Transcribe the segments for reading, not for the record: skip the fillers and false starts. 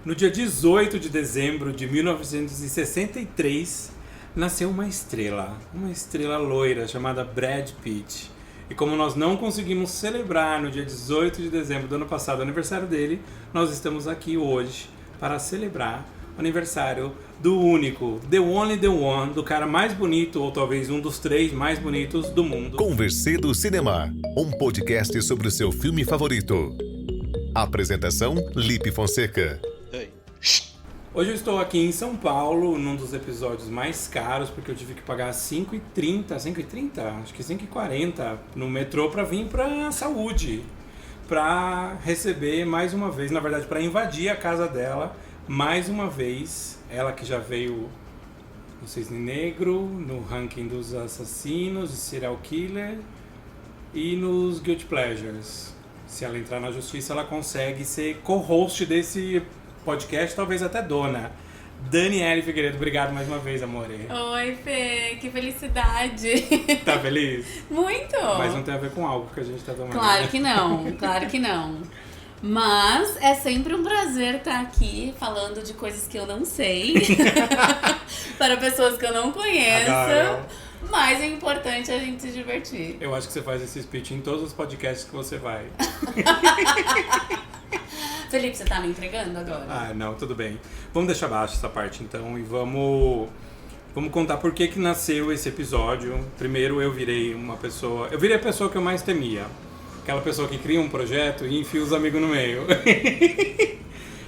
No dia 18 de dezembro de 1963, nasceu uma estrela loira chamada Brad Pitt. E como nós não conseguimos celebrar no dia 18 de dezembro do ano passado o aniversário dele, nós estamos aqui hoje para celebrar o aniversário do único, the only the one, do cara mais bonito, ou talvez um dos 3 mais bonitos do mundo. Conversê do Cinema, um podcast sobre o seu filme favorito. Apresentação, Lipe Fonseca. Hoje eu estou aqui em São Paulo, num dos episódios mais caros, porque eu tive que pagar R$5,30, acho que R$5,40 no metrô para vir para Saúde, para receber mais uma vez, na verdade para invadir a casa dela mais uma vez, ela que já veio no Cisne Negro, no ranking dos assassinos, de serial killer e nos Guilty Pleasures. Se ela entrar na justiça, ela consegue ser co-host desse podcast, talvez até dona. Daniele Figueiredo, obrigado mais uma vez, amore. Oi, Fê, que felicidade. Tá feliz? Muito. Mas não tem a ver com algo que a gente tá tomando. Claro que não, claro que não. Mas é sempre um prazer estar aqui falando de coisas que eu não sei. Para pessoas que eu não conheço. Adoro. Mas é importante a gente se divertir. Eu acho que você faz esse speech em todos os podcasts que você vai. Felipe, você tá me entregando agora? Ah, não, tudo bem. Vamos deixar abaixo essa parte então e vamos contar por que nasceu esse episódio. Primeiro eu virei a pessoa que eu mais temia. Aquela pessoa que cria um projeto e enfia os amigos no meio.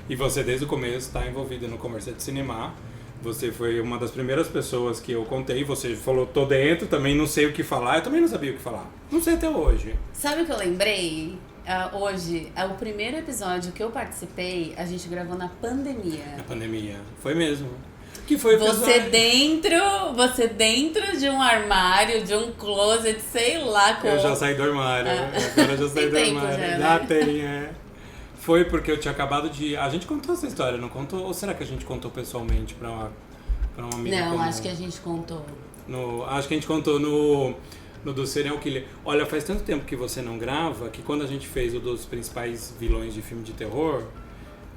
E você desde o começo está envolvida no Conversê do Cinema. Você foi uma das primeiras pessoas que eu contei. Você falou, tô dentro, também não sei o que falar. Eu também não sabia o que falar. Não sei até hoje. Sabe o que eu lembrei? Hoje, o primeiro episódio que eu participei, a gente gravou na pandemia. Na pandemia. Foi mesmo. Que foi o Você episódio. dentro de um armário, de um closet, sei lá como. Eu já saí do armário. Agora eu já saí do tempo armário. já, Já né? tem, é. Foi porque eu tinha acabado de... A gente contou essa história, não contou? Ou será que a gente contou pessoalmente pra uma amiga Não, comum? acho que a gente contou. Acho que a gente contou no do Serial Killer. Olha, faz tanto tempo que você não grava que quando a gente fez o dos principais vilões de filme de terror,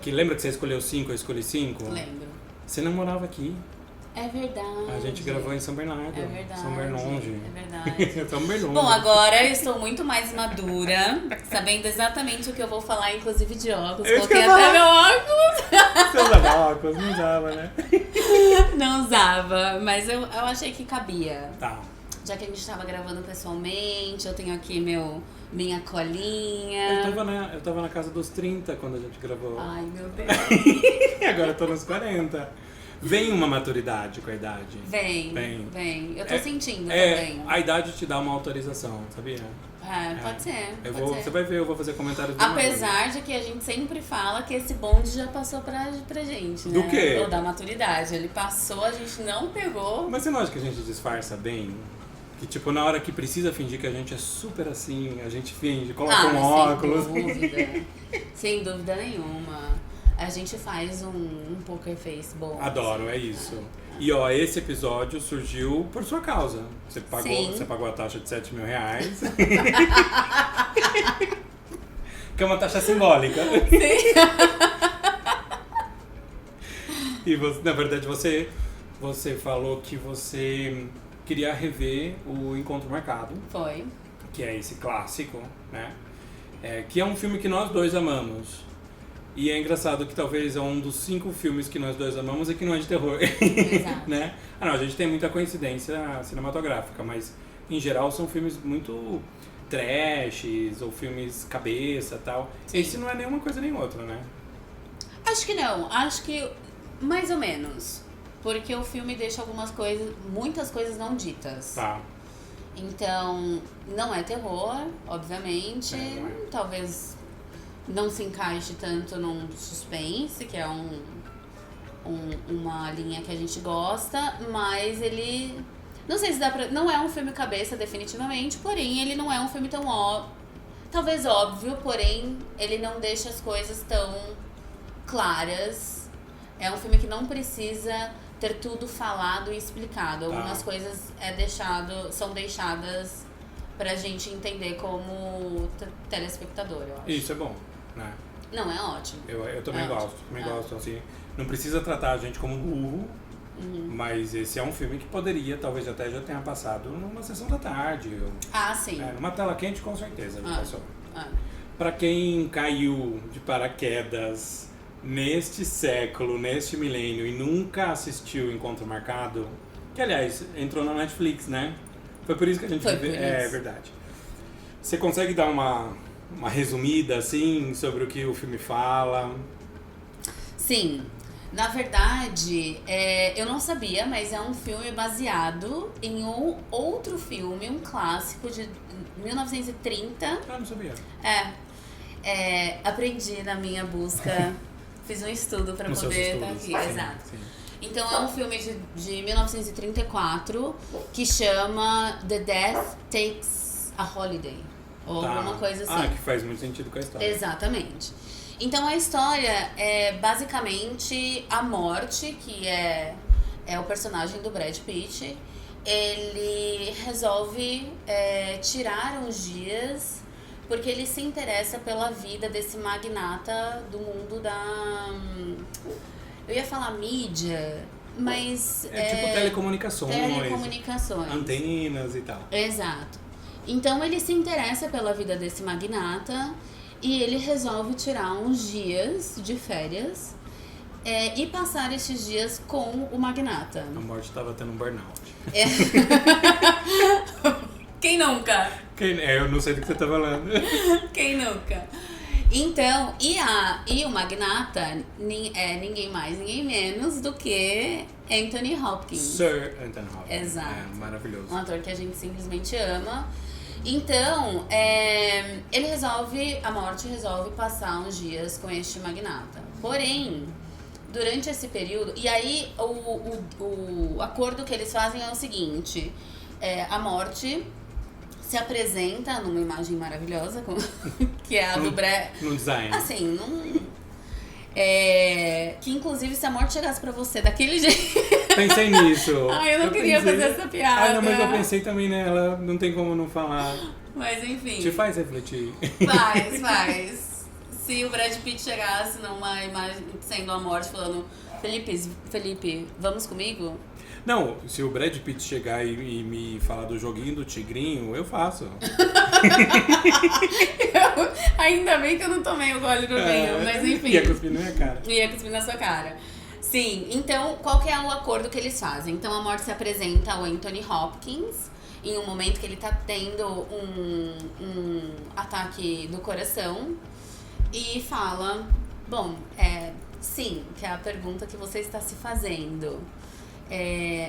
que lembra que você escolheu 5, eu escolhi 5? Lembro. Você não morava aqui. É verdade. A gente gravou em São Bernardo. É verdade. São Bernonge. É verdade. São Bernonge. Bom, agora eu estou muito mais madura, sabendo exatamente o que eu vou falar, inclusive de óculos. Eu Coloquei esqueci. até meu óculos. Você usava óculos? Não usava, né? Não usava, mas eu achei que cabia. Tá. Já que a gente estava gravando pessoalmente, eu tenho aqui minha colinha. Eu tava na casa dos 30 quando a gente gravou. Ai, meu Deus. Agora eu tô nos 40. Vem uma maturidade com a idade. Vem. Eu tô sentindo É, também. a idade te dá uma autorização, sabia? Pode ser. Você vai ver, eu vou fazer comentários do Apesar de que a gente sempre fala que esse bonde já passou pra gente, né? Do quê? Ou da maturidade. Ele passou, a gente não pegou. Mas você não acha que a gente disfarça bem? Que tipo, na hora que precisa fingir que a gente é super assim, a gente finge, coloca um mas óculos. sem dúvida. Sem dúvida nenhuma. A gente faz um poker face bom. Adoro, é isso. E ó, esse episódio surgiu por sua causa. Você pagou a taxa de R$7.000. Que é uma taxa simbólica. Sim. E na verdade você falou que você queria rever o Encontro Marcado. Foi. Que é esse clássico, né? Que é um filme que nós dois amamos. E é engraçado que talvez é um dos 5 filmes que nós dois amamos e que não é de terror. Exato. Né? Não, a gente tem muita coincidência cinematográfica, mas em geral são filmes muito trashes ou filmes cabeça e tal. Sim. Esse não é nenhuma coisa nem outra, né? Acho que não. Acho que mais ou menos. Porque o filme deixa muitas coisas não ditas. Tá. Então, não é terror, obviamente. Não é. Talvez não se encaixe tanto num suspense, que é uma linha que a gente gosta, mas ele... Não sei se dá pra... Não é um filme cabeça, definitivamente, porém ele não é um filme tão talvez óbvio, porém ele não deixa as coisas tão claras. É um filme que não precisa ter tudo falado e explicado. Algumas coisas são deixadas pra gente entender como telespectador, eu acho. Isso é bom, né? Não, é ótimo. Eu também É gosto, ótimo. gosto, assim. Não precisa tratar a gente como burro, mas esse é um filme que poderia, talvez até já tenha passado numa sessão da tarde. Sim. Numa tela quente, com certeza, já passou. Ah. Pra quem caiu de paraquedas neste século, neste milênio e nunca assistiu Encontro Marcado, que aliás entrou na Netflix, né? Foi por isso que a gente viu. É verdade. Você consegue dar uma resumida assim sobre o que o filme fala? Sim. Na verdade, eu não sabia, mas é um filme baseado em um outro filme, um clássico de 1930. Não sabia. Aprendi na minha busca, fiz um estudo para poder estar aqui. Sim, Exato. Sim. Então é um filme de 1934 que chama The Death Takes a Holiday. Ou alguma coisa assim. Que faz muito sentido com a história. Exatamente. Então a história é basicamente a morte, que é o personagem do Brad Pitt. Ele resolve tirar uns dias porque ele se interessa pela vida desse magnata do mundo da... Eu ia falar mídia, mas... tipo telecomunicações. Antenas e tal. Exato. Então ele se interessa pela vida desse magnata e ele resolve tirar uns dias de férias e passar esses dias com o magnata. A morte estava tendo um burnout. Quem nunca? Eu não sei do que você tá falando. Quem nunca? Então, e o magnata é ninguém mais, ninguém menos do que Anthony Hopkins. Sir Anthony Hopkins. Exato. Maravilhoso. Um ator que a gente simplesmente ama. Então, a morte resolve passar uns dias com este magnata. Porém, durante esse período... E aí, o acordo que eles fazem é o seguinte. A morte se apresenta numa imagem maravilhosa, que é a do Brad... No design. Assim, que inclusive se a morte chegasse pra você daquele jeito... Pensei nisso. Eu não queria fazer essa piada. Não, mas eu pensei também nela, não tem como não falar. Mas enfim. Te faz refletir. Faz. Se o Brad Pitt chegasse numa imagem sendo a morte falando, Felipe, vamos comigo? Não, se o Brad Pitt chegar e me falar do joguinho do tigrinho, eu faço. Ainda bem que eu não tomei o gole do vinho, mas enfim. Ia cuspir na minha cara. Ia cuspir na sua cara. Sim, então qual que é o acordo que eles fazem? Então a morte se apresenta ao Anthony Hopkins em um momento que ele tá tendo um ataque do coração e fala, bom, sim, que é a pergunta que você está se fazendo.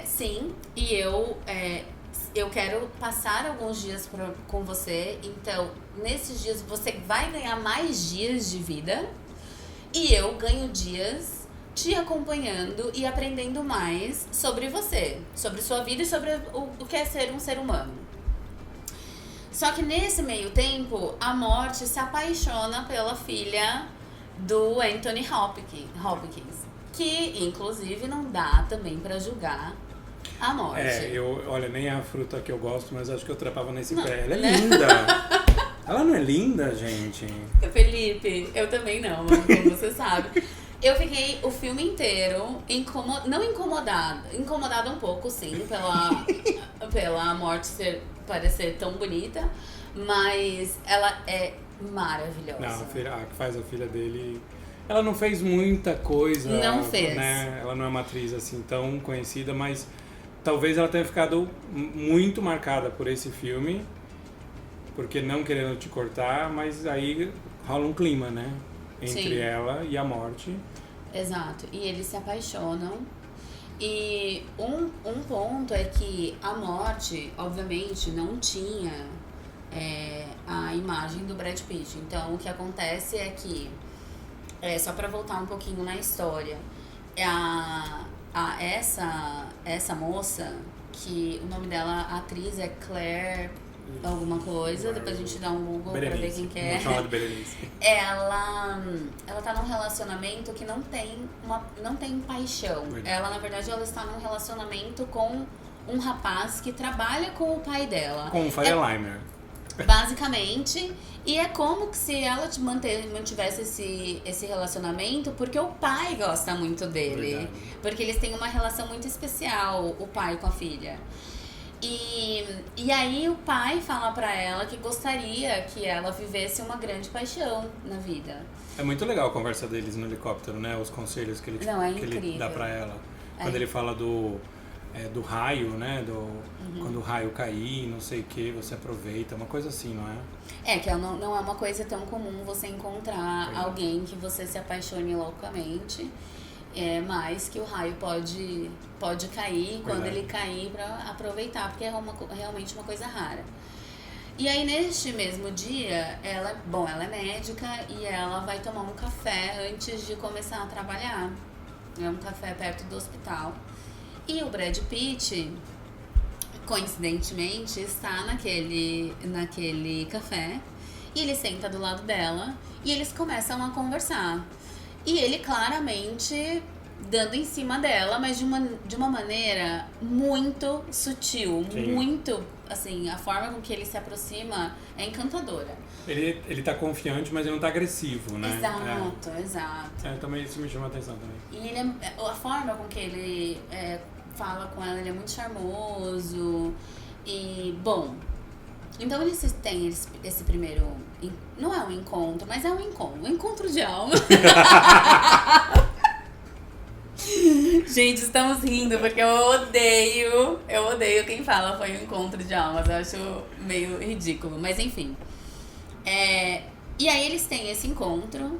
Sim, e eu quero passar alguns dias com você, então nesses dias você vai ganhar mais dias de vida e eu ganho dias te acompanhando e aprendendo mais sobre você, sobre sua vida e sobre o que é ser um ser humano. Só que nesse meio tempo, a morte se apaixona pela filha do Anthony Hopkins, que inclusive não dá também pra julgar a morte. Olha, nem a fruta que eu gosto, mas acho que eu trepava nesse não, pé. Ela é né? linda! Ela não é linda, gente? Felipe, eu também não, mas como você sabe. Eu fiquei o filme inteiro não incomodada um pouco, sim, pela morte parecer tão bonita, mas ela é maravilhosa. Não, a que faz a filha dele, ela não fez muita coisa. Não fez. Né? Ela não é uma atriz assim tão conhecida, mas talvez ela tenha ficado muito marcada por esse filme, porque não querendo te cortar, mas aí rola um clima, né? Entre Sim. ela e a morte. Exato, e eles se apaixonam. E um ponto é que a morte, obviamente, não tinha a imagem do Brad Pitt. Então, o que acontece é que, só pra voltar um pouquinho na história, essa moça, que o nome dela, a atriz é Claire alguma coisa, depois a gente dá um Google pra ver quem que é. Ela tá num relacionamento que não tem paixão. Ela, na verdade, ela está num relacionamento com um rapaz que trabalha com o pai dela. Com o Faria Limer. Basicamente. E é como que se ela mantivesse esse relacionamento, porque o pai gosta muito dele. Verdade. Porque eles têm uma relação muito especial, o pai com a filha. E aí o pai fala pra ela que gostaria que ela vivesse uma grande paixão na vida. É muito legal a conversa deles no helicóptero, né? Os conselhos que ele, Não, é que ele incrível. dá pra ela. Quando ele fala do raio, né? Quando o raio cair, não sei o que, você aproveita, uma coisa assim, não é? Que não é uma coisa tão comum você encontrar alguém que você se apaixone loucamente. Mas que o raio pode cair quando ele cair pra aproveitar, porque é realmente uma coisa rara. E aí neste mesmo dia, ela é médica e ela vai tomar um café antes de começar a trabalhar. É um café perto do hospital. E o Brad Pitt, coincidentemente, está naquele café e ele senta do lado dela e eles começam a conversar. E ele claramente dando em cima dela, mas de uma maneira muito sutil, Sim. muito, assim, a forma com que ele se aproxima é encantadora. Ele tá confiante, mas ele não tá agressivo, né? Exato. Também isso me chama a atenção também. E a forma com que ele fala com ela, ele é muito charmoso. E, bom, então eles têm esse primeiro... Não é um encontro, mas é um encontro de alma. Gente, estamos rindo porque eu odeio quem fala foi um encontro de almas. Eu acho meio ridículo, mas enfim. E aí eles têm esse encontro,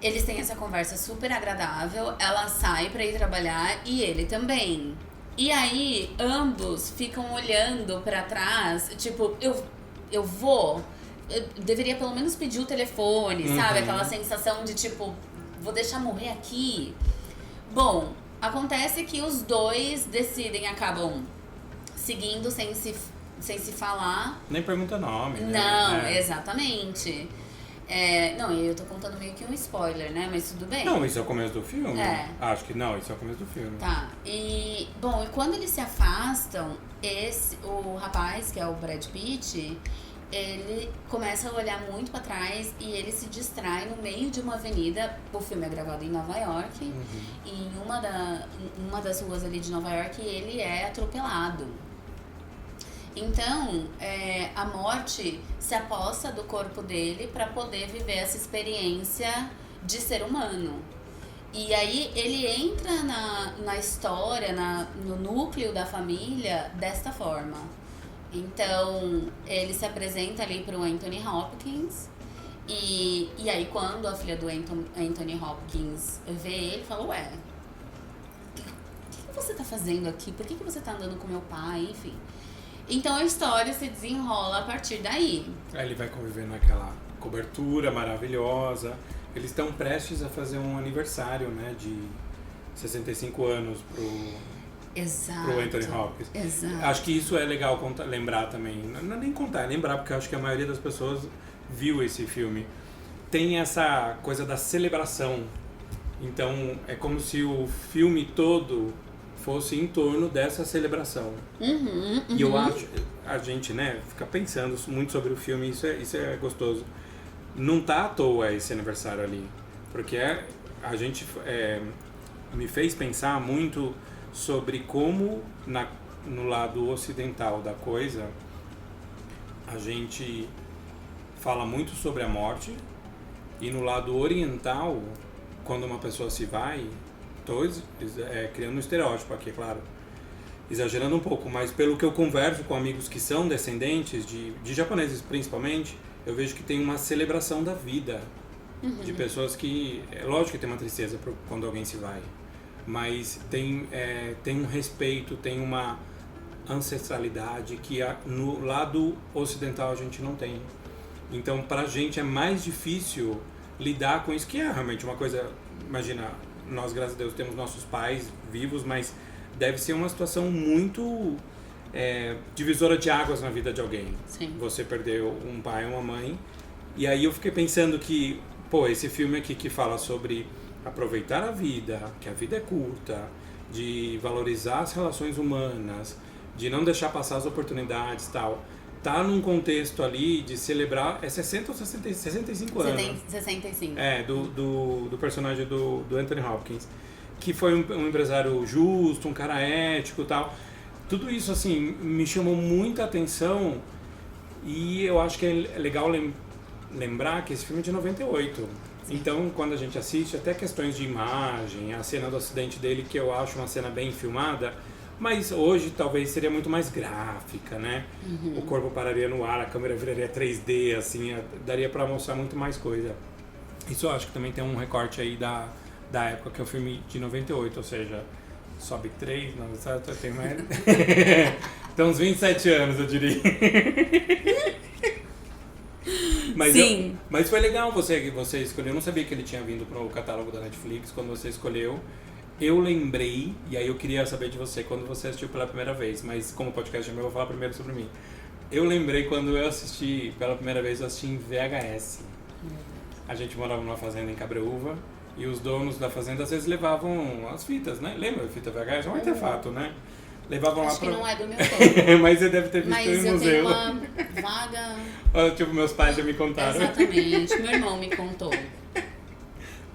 eles têm essa conversa super agradável, ela sai pra ir trabalhar e ele também. E aí ambos ficam olhando pra trás, tipo, eu deveria pelo menos pedir o telefone, sabe? Aquela sensação de tipo, vou deixar morrer aqui. Bom, acontece que os dois acabam seguindo sem se falar. Nem pergunta nome, né? Não, exatamente. Eu tô contando meio que um spoiler, né? Mas tudo bem. Não, isso é o começo do filme? É. Acho que não, isso é o começo do filme. Tá. E quando eles se afastam, o rapaz, que é o Brad Pitt, ele começa a olhar muito pra trás e ele se distrai no meio de uma avenida. O filme é gravado em Nova York. E em uma das ruas ali de Nova York, ele é atropelado. Então, a morte se aposta do corpo dele pra poder viver essa experiência de ser humano. E aí ele entra na história, no núcleo da família desta forma. Então, ele se apresenta ali pro Anthony Hopkins. E aí, quando a filha do Anthony Hopkins vê ele, fala, ué, o que você tá fazendo aqui? Por que você tá andando com meu pai? Enfim. Então, a história se desenrola a partir daí. Aí ele vai conviver naquela cobertura maravilhosa. Eles estão prestes a fazer um aniversário, né, de 65 anos pro Anthony Hopkins. Exato. Acho que isso é legal lembrar também. Não é nem contar, é lembrar, porque eu acho que a maioria das pessoas viu esse filme. Tem essa coisa da celebração. Então, é como se o filme todo fosse em torno dessa celebração. E eu acho, a gente, né, fica pensando muito sobre o filme, isso é gostoso. Não tá à toa esse aniversário ali, porque a gente me fez pensar muito sobre como no lado ocidental da coisa a gente fala muito sobre a morte, e no lado oriental, quando uma pessoa se vai, tô criando um estereótipo aqui, claro, exagerando um pouco, mas pelo que eu converso com amigos que são descendentes de japoneses principalmente, eu vejo que tem uma celebração da vida, de pessoas que, é lógico que tem uma tristeza quando alguém se vai, mas tem um respeito, tem uma ancestralidade que no lado ocidental a gente não tem. Então, pra gente é mais difícil lidar com isso, que é realmente uma coisa, imagina, nós, graças a Deus, temos nossos pais vivos, mas deve ser uma situação muito divisora de águas na vida de alguém. Sim. Você perdeu um pai ou uma mãe, e aí eu fiquei pensando que, esse filme aqui que fala sobre aproveitar a vida, que a vida é curta, de valorizar as relações humanas, de não deixar passar as oportunidades e tal, tá num contexto ali de celebrar... É 60 ou 65 anos? 65. Do personagem do Anthony Hopkins. Que foi um empresário justo, um cara ético e tal. Tudo isso, assim, me chamou muita atenção e eu acho que é legal lembrar que esse filme é de 98. Então, quando a gente assiste, até questões de imagem, a cena do acidente dele, que eu acho uma cena bem filmada, mas hoje talvez seria muito mais gráfica, né? O corpo pararia no ar, a câmera viraria 3D, assim, daria pra mostrar muito mais coisa. Isso eu acho que também tem um recorte aí da época, que é um filme de 98, ou seja, sobe 3, não, tem mais... Tem uns 27 anos, eu diria. Mas foi legal você escolher. Eu não sabia que ele tinha vindo pro catálogo da Netflix quando você escolheu. Eu lembrei, e aí eu queria saber de você quando você assistiu pela primeira vez, mas como o podcast é meu, eu vou falar primeiro sobre mim. Eu lembrei quando eu assisti pela primeira vez, eu assisti em VHS. A gente morava numa fazenda em Cabreúva e os donos da fazenda às vezes levavam as fitas, né? Lembra? Fita VHS é um artefato, né? Levavam Acho lá que pra... não é do meu tempo. Mas você deve ter visto Mas em eu museu. tenho uma vaga... Tipo, meus pais já me contaram. Exatamente, meu irmão me contou.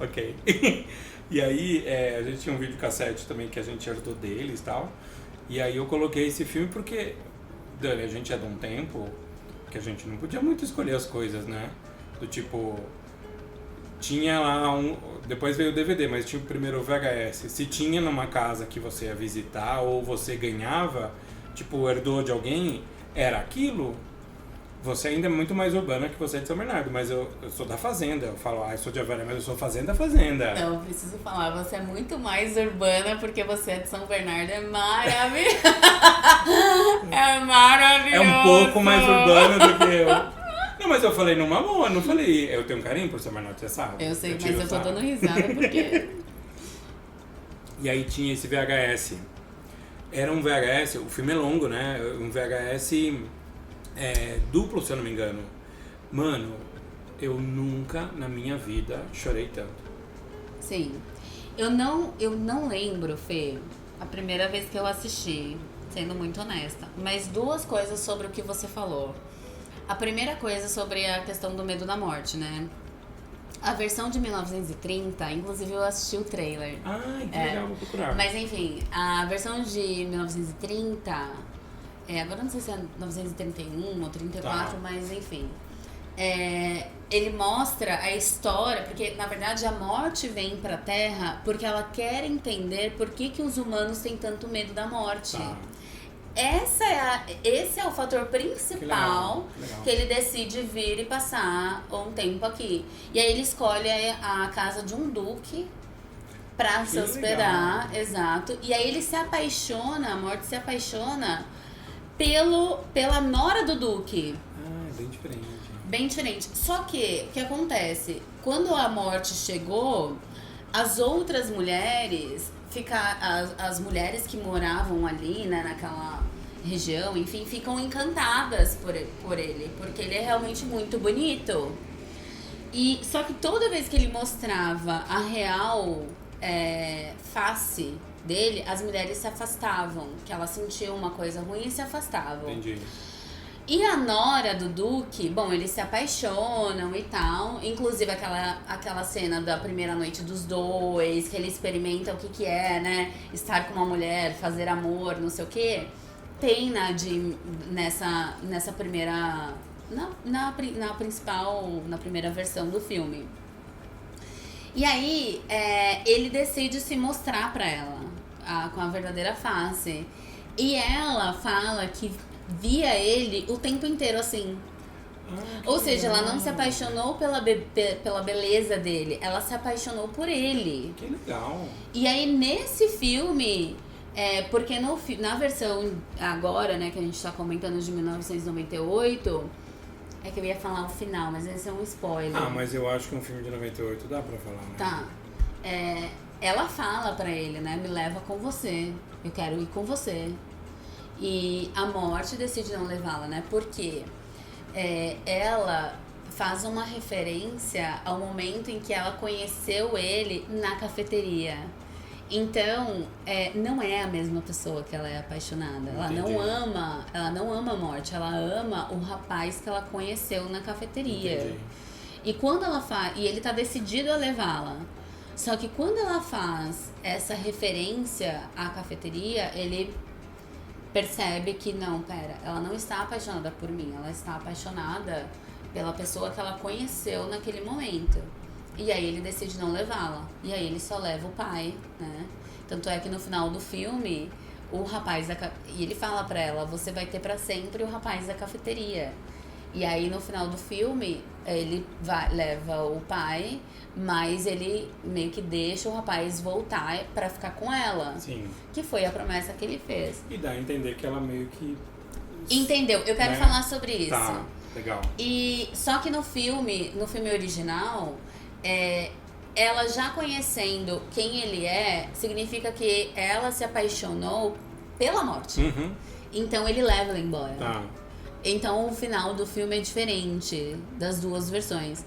Ok. E aí, a gente tinha um videocassete também que a gente herdou deles e tal. E aí eu coloquei esse filme porque, Dani, a gente é de um tempo que a gente não podia muito escolher as coisas, né? Do tipo... Tinha lá depois veio o DVD, mas tinha o primeiro VHS. Se tinha numa casa que você ia visitar ou você ganhava, tipo, herdou de alguém, era aquilo. Você ainda é muito mais urbana que você é de São Bernardo, mas eu sou da fazenda. Eu falo, eu sou de Avaré, mas eu sou fazenda. Não, eu preciso falar, você é muito mais urbana porque você é de São Bernardo. É maravilhoso. É maravilhoso. É um pouco mais urbana do que eu. Não, mas eu falei numa boa, não falei. Eu tenho um carinho por São Bernardo, você sabe. Eu sei, mas eu tô dando risada porque... E aí tinha esse VHS. Era um VHS, o filme é longo, né? Um VHS duplo, se eu não me engano. Mano, eu nunca na minha vida chorei tanto. Sim. Eu não lembro, Fê, a primeira vez que eu assisti, sendo muito honesta. Mas duas coisas sobre o que você falou. A primeira coisa sobre a questão do medo da morte, né? A versão de 1930, inclusive eu assisti o trailer. Ai, que legal, vou procurar. Mas enfim, a versão de 1930, agora não sei se é 1931 ou 34, tá. Mas enfim. Ele mostra a história, porque na verdade a morte vem pra Terra porque ela quer entender por que os humanos têm tanto medo da morte. Tá. Esse é o fator principal que ele decide vir e passar um tempo aqui. E aí ele escolhe a casa de um duque pra se hospedar, exato. E aí ele se apaixona, a morte se apaixona pela nora do duque. Ah, é bem diferente. Bem diferente. Só que, o que acontece? Quando a morte chegou, as outras mulheres... As mulheres que moravam ali, né, naquela região, enfim, ficam encantadas por ele, porque ele é realmente muito bonito. E só que toda vez que ele mostrava a real face dele, as mulheres se afastavam, que elas sentiam uma coisa ruim e se afastavam. Entendi. E a nora do duque, bom, eles se apaixonam e tal. Inclusive aquela cena da primeira noite dos dois, que ele experimenta o que é, né? Estar com uma mulher, fazer amor, não sei o quê. Tem nessa primeira... Na principal, na primeira versão do filme. E aí, ele decide se mostrar pra ela, com a verdadeira face. E ela fala que via ele o tempo inteiro assim. Ou seja, ela não se apaixonou pela beleza dele, ela se apaixonou por ele. Que legal. E aí nesse filme, porque na versão agora, né, que a gente tá comentando de 1998, é que eu ia falar o final, mas esse é um spoiler. Ah, mas eu acho que um filme de 98 dá pra falar, né? Tá. Ela fala pra ele, né, me leva com você, eu quero ir com você. E a morte decide não levá-la, né? Porque ela faz uma referência ao momento em que ela conheceu ele na cafeteria. Então, não é a mesma pessoa que ela é apaixonada. Ela não ama a morte, ela ama o rapaz que ela conheceu na cafeteria. Entendi. E quando ela faz, e ele tá decidido a levá-la. Só que quando ela faz essa referência à cafeteria, ele percebe que não, ela não está apaixonada por mim, ela está apaixonada pela pessoa que ela conheceu naquele momento. E aí ele decide não levá-la. E aí ele só leva o pai, né? Tanto é que no final do filme, o rapaz e ele fala pra ela, você vai ter pra sempre o rapaz da cafeteria. E aí no final do filme, ele leva o pai, mas ele meio que deixa o rapaz voltar pra ficar com ela. Sim. Que foi a promessa que ele fez. E dá a entender que ela meio que... Entendeu? Eu quero né? falar sobre isso. Tá, legal. E só que no filme original, ela já conhecendo quem ele é, significa que ela se apaixonou pela morte. Uhum. Então ele leva ela embora. Tá. Então o final do filme é diferente das duas versões.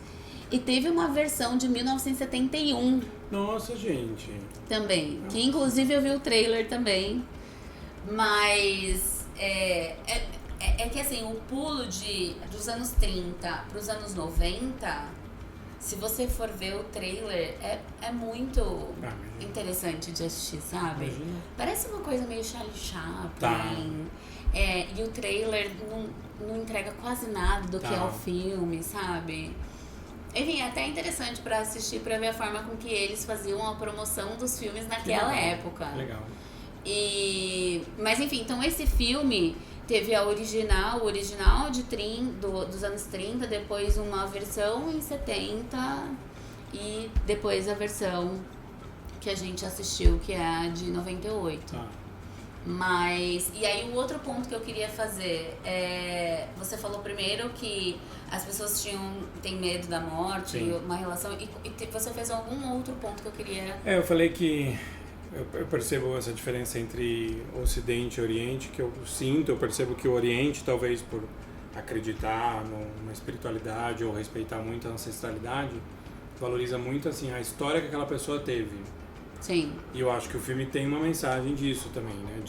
E teve uma versão de 1971 Nossa, gente. também, que inclusive eu vi o trailer também. Mas é que assim, o pulo dos anos 30 para os anos 90, se você for ver o trailer, é muito interessante de assistir, sabe? Imagina. Parece uma coisa meio Charlie Chaplin. Tá. E o trailer não entrega quase nada do que é o filme, sabe? Enfim, é até interessante pra assistir, pra ver a forma com que eles faziam a promoção dos filmes naquela época. Legal. Mas enfim, então esse filme teve o original dos anos 30, depois uma versão em 70 e depois a versão que a gente assistiu, que é a de 98. Tá. Mas, e aí o outro ponto que eu queria fazer você falou primeiro que as pessoas têm medo da morte, Sim. uma relação, e você fez algum outro ponto que eu queria... Eu falei que eu percebo essa diferença entre Ocidente e Oriente, que eu percebo que o Oriente, talvez por acreditar numa espiritualidade ou respeitar muito a ancestralidade, valoriza muito assim a história que aquela pessoa teve. Sim. E eu acho que o filme tem uma mensagem disso também, né?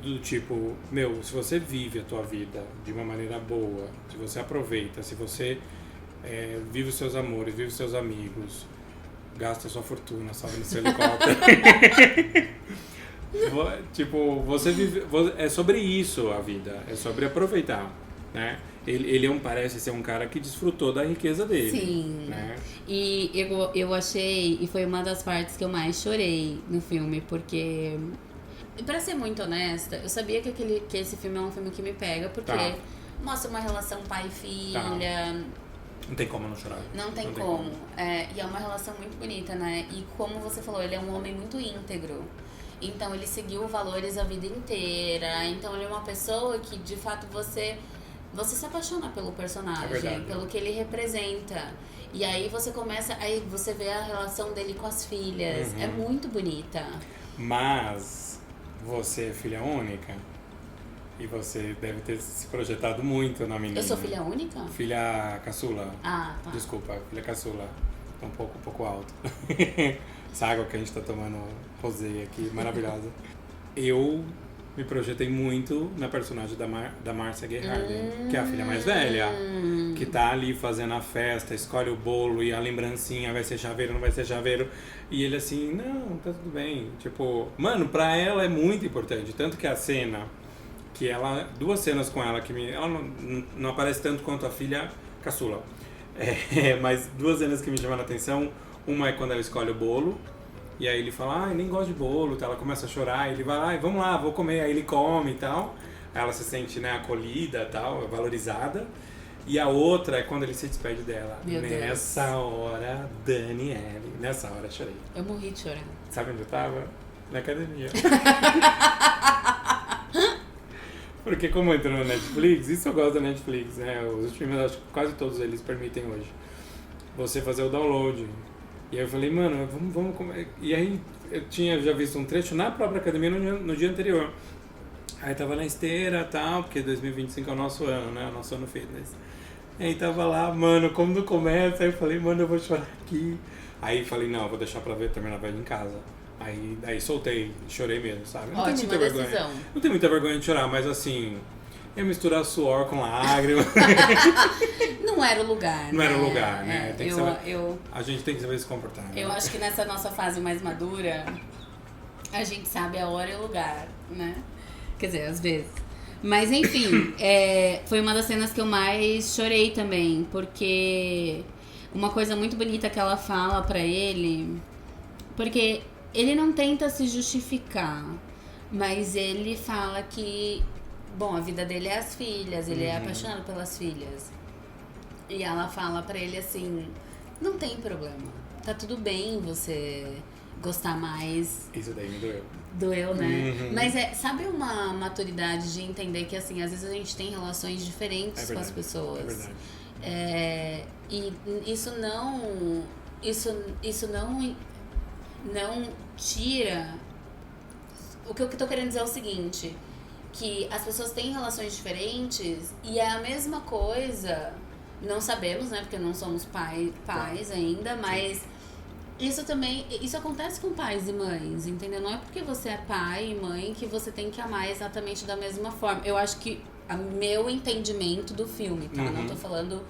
Do tipo, se você vive a tua vida de uma maneira boa, se você aproveita, se você vive os seus amores, vive os seus amigos, gasta a sua fortuna, sobe no seu helicóptero. Tipo, você vive... É sobre isso a vida, é sobre aproveitar, né? Ele parece ser um cara que desfrutou da riqueza dele. Sim. Né? E eu achei, e foi uma das partes que eu mais chorei no filme, porque, pra ser muito honesta, eu sabia que esse filme é um filme que me pega, porque mostra uma relação pai e filha. Não tem como não chorar. Não tem como. E é uma relação muito bonita, né? E como você falou, ele é um homem muito íntegro. Então ele seguiu valores a vida inteira. Então ele é uma pessoa que, de fato, você se apaixona pelo personagem, pelo que ele representa. E aí você vê a relação dele com as filhas. Uhum. É muito bonita. Mas você é filha única e você deve ter se projetado muito na menina. Eu sou filha única? Filha caçula. Ah, tá. Desculpa, filha caçula. Tá um pouco alto. Essa água que a gente tá tomando rosé aqui, maravilhosa. Eu me projetei muito na personagem da Márcia Gay Harden, que é a filha mais velha, que tá ali fazendo a festa, escolhe o bolo e a lembrancinha, vai ser chaveiro, não vai ser chaveiro. E ele assim, não, tá tudo bem. Tipo, mano, pra ela é muito importante. Tanto que a cena, duas cenas com ela, ela não aparece tanto quanto a filha caçula. Mas duas cenas que me chamaram a atenção. Uma é quando ela escolhe o bolo. E aí ele fala, nem gosto de bolo, tá? Ela começa a chorar, ele vai lá, vamos lá, vou comer, aí ele come e tal. Aí ela se sente, né, acolhida e tal, valorizada. E a outra é quando ele se despede dela. Nessa hora, Daniele, nessa hora chorei. Eu morri de chorar. Sabe onde eu tava? Na academia. Porque como entrou na Netflix, isso eu gosto da Netflix, né? Os filmes, acho que quase todos eles permitem hoje você fazer o download. E aí eu falei, mano, vamos comer. E aí eu tinha já visto um trecho na própria academia no dia anterior. Aí tava na esteira e tal, porque 2025 é o nosso ano, né? O nosso ano fitness. E aí tava lá, mano, como não começa, aí eu falei, mano, eu vou chorar aqui. Aí falei, não, vou deixar pra ver, terminar vendo em casa. Aí soltei, chorei mesmo, sabe? Não tenho muita decisão. vergonha. Não tenho muita vergonha de chorar, mas assim, eu misturar suor com lágrimas. Não era o lugar, Não era o lugar, né? Tem que saber, eu a gente tem que saber se comportar. Né? Eu acho que nessa nossa fase mais madura, a gente sabe a hora e o lugar, né? Quer dizer, às vezes. Mas enfim, foi uma das cenas que eu mais chorei também, porque uma coisa muito bonita que ela fala pra ele, porque ele não tenta se justificar, mas ele fala que, bom, a vida dele é as filhas, ele é apaixonado pelas filhas. E ela fala pra ele assim, não tem problema, tá tudo bem você gostar mais. Isso daí me doeu. Doeu, né? Mas sabe uma maturidade de entender que, assim, às vezes a gente tem relações diferentes com as pessoas. É verdade. E isso não tira... O que eu tô querendo dizer é o seguinte, que as pessoas têm relações diferentes e é a mesma coisa, não sabemos, né, porque não somos pais ainda, mas isso acontece com pais e mães, entendeu? Não é porque você é pai e mãe que você tem que amar exatamente da mesma forma. Eu acho que meu entendimento do filme, tá? Não tô falando...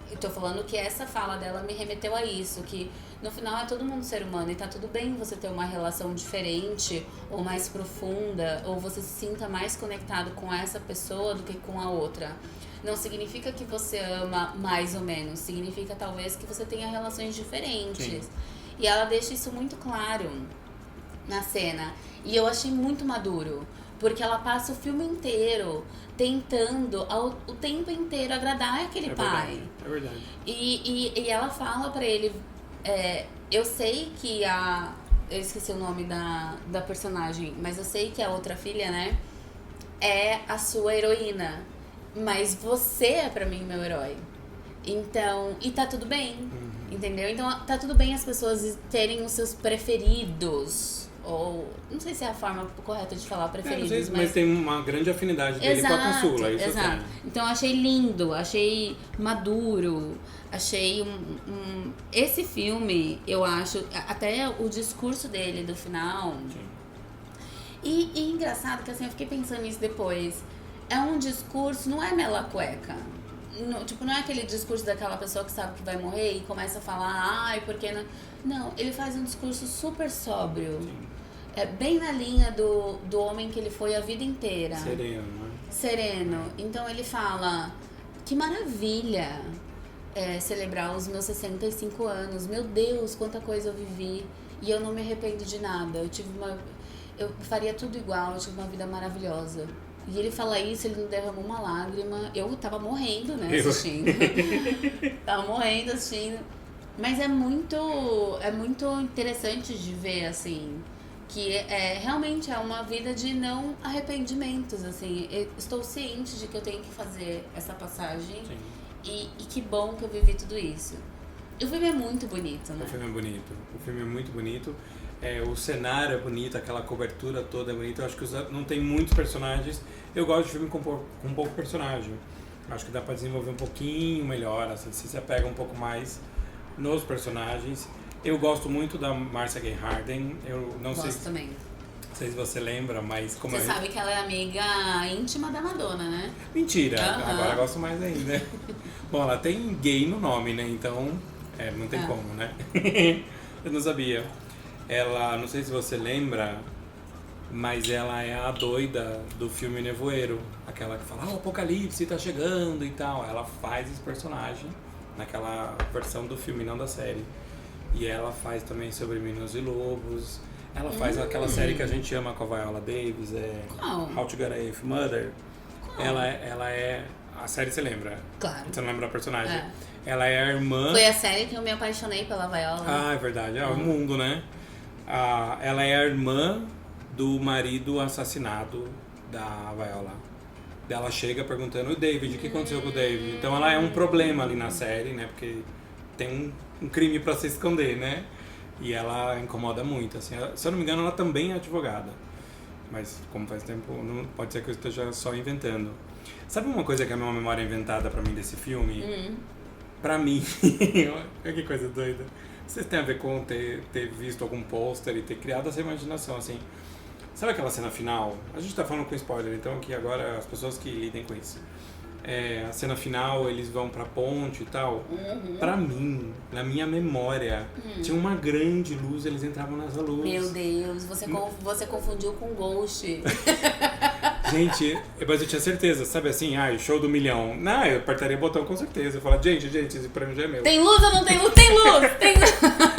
Eu tô falando que essa fala dela me remeteu a isso, que no final é todo mundo ser humano e tá tudo bem você ter uma relação diferente ou mais profunda, ou você se sinta mais conectado com essa pessoa do que com a outra. Não significa que você ama mais ou menos, significa talvez que você tenha relações diferentes. Sim. E ela deixa isso muito claro na cena. E eu achei muito maduro, porque ela passa o filme inteiro tentando o tempo inteiro agradar aquele pai. É verdade. E ela fala pra ele, eu sei que eu esqueci o nome da personagem, mas eu sei que a outra filha, né, é a sua heroína, mas você é pra mim meu herói. Então, e tá tudo bem, entendeu? Então tá tudo bem as pessoas terem os seus preferidos. Ou, não sei se é a forma correta de falar preferidos, mas tem uma grande afinidade dele com a caçula, isso exato. tem. Então eu achei lindo, achei maduro, achei esse filme, eu acho, até o discurso dele do final. Sim. E engraçado que assim, eu fiquei pensando nisso depois. É um discurso, não é mela cueca. Não é aquele discurso daquela pessoa que sabe que vai morrer e começa a falar, ai, por que não... Não, ele faz um discurso super sóbrio. Sim. Bem na linha do homem que ele foi a vida inteira. Sereno, né? Sereno. Então ele fala, que maravilha celebrar os meus 65 anos. Meu Deus, quanta coisa eu vivi. E eu não me arrependo de nada. Eu faria tudo igual, eu tive uma vida maravilhosa. E ele fala isso, ele não derramou uma lágrima. Eu tava morrendo, né, assistindo. Tava morrendo assistindo. Mas é muito interessante de ver, assim, que realmente é uma vida de não arrependimentos, assim. Eu estou ciente de que eu tenho que fazer essa passagem. E que bom que eu vivi tudo isso. O filme é muito bonito, né? O filme é muito bonito. O cenário é bonito, aquela cobertura toda é bonita. Eu acho que não tem muitos personagens. Eu gosto de filme com pouco personagem. Acho que dá pra desenvolver um pouquinho melhor, assim, se você pega um pouco mais nos personagens. Eu gosto muito da Marcia Gay Harden. Eu não sei também. Não sei se você lembra, mas como você sabe que ela é amiga íntima da Madonna, né? Mentira, agora eu gosto mais ainda. Bom, ela tem gay no nome, né? Então, não tem como, né? Eu não sabia. Ela, não sei se você lembra, mas ela é a doida do filme Nevoeiro. Aquela que fala, o apocalipse tá chegando e tal. Ela faz esse personagem naquela versão do filme, não da série. E ela faz também sobre Meninos e Lobos. Ela faz aquela série que a gente ama com a Viola Davis, Qual? How to Get Away with Murder. Qual? Ela é... A série você lembra? Claro. Você não lembra a personagem? Ela é a irmã... Foi a série que eu me apaixonei pela Viola. Ah, é verdade. É o mundo, né? Ela é a irmã do marido assassinado da Viola. Ela chega perguntando, o David, o que aconteceu com o David? Então ela é um problema ali na série, né? Porque tem um crime pra se esconder, né? E ela incomoda muito, assim. Se eu não me engano, ela também é advogada. Mas como faz tempo, não pode ser que eu esteja só inventando. Sabe uma coisa que é uma memória inventada pra mim desse filme? Pra mim, olha que coisa doida. Vocês têm a ver com ter visto algum pôster e ter criado essa imaginação, assim. Sabe aquela cena final? A gente tá falando com spoiler, então aqui agora as pessoas que lidem com isso. A cena final, eles vão pra ponte e tal. Pra mim, na minha memória, tinha uma grande luz, eles entravam nessa luz. Meu Deus, você confundiu com Ghost. Gente, mas eu tinha certeza, sabe assim, show do milhão. Não, eu apertaria o botão com certeza. Eu falo, gente, esse prêmio já é meu. Tem luz ou não tem luz? Tem luz! Tem luz!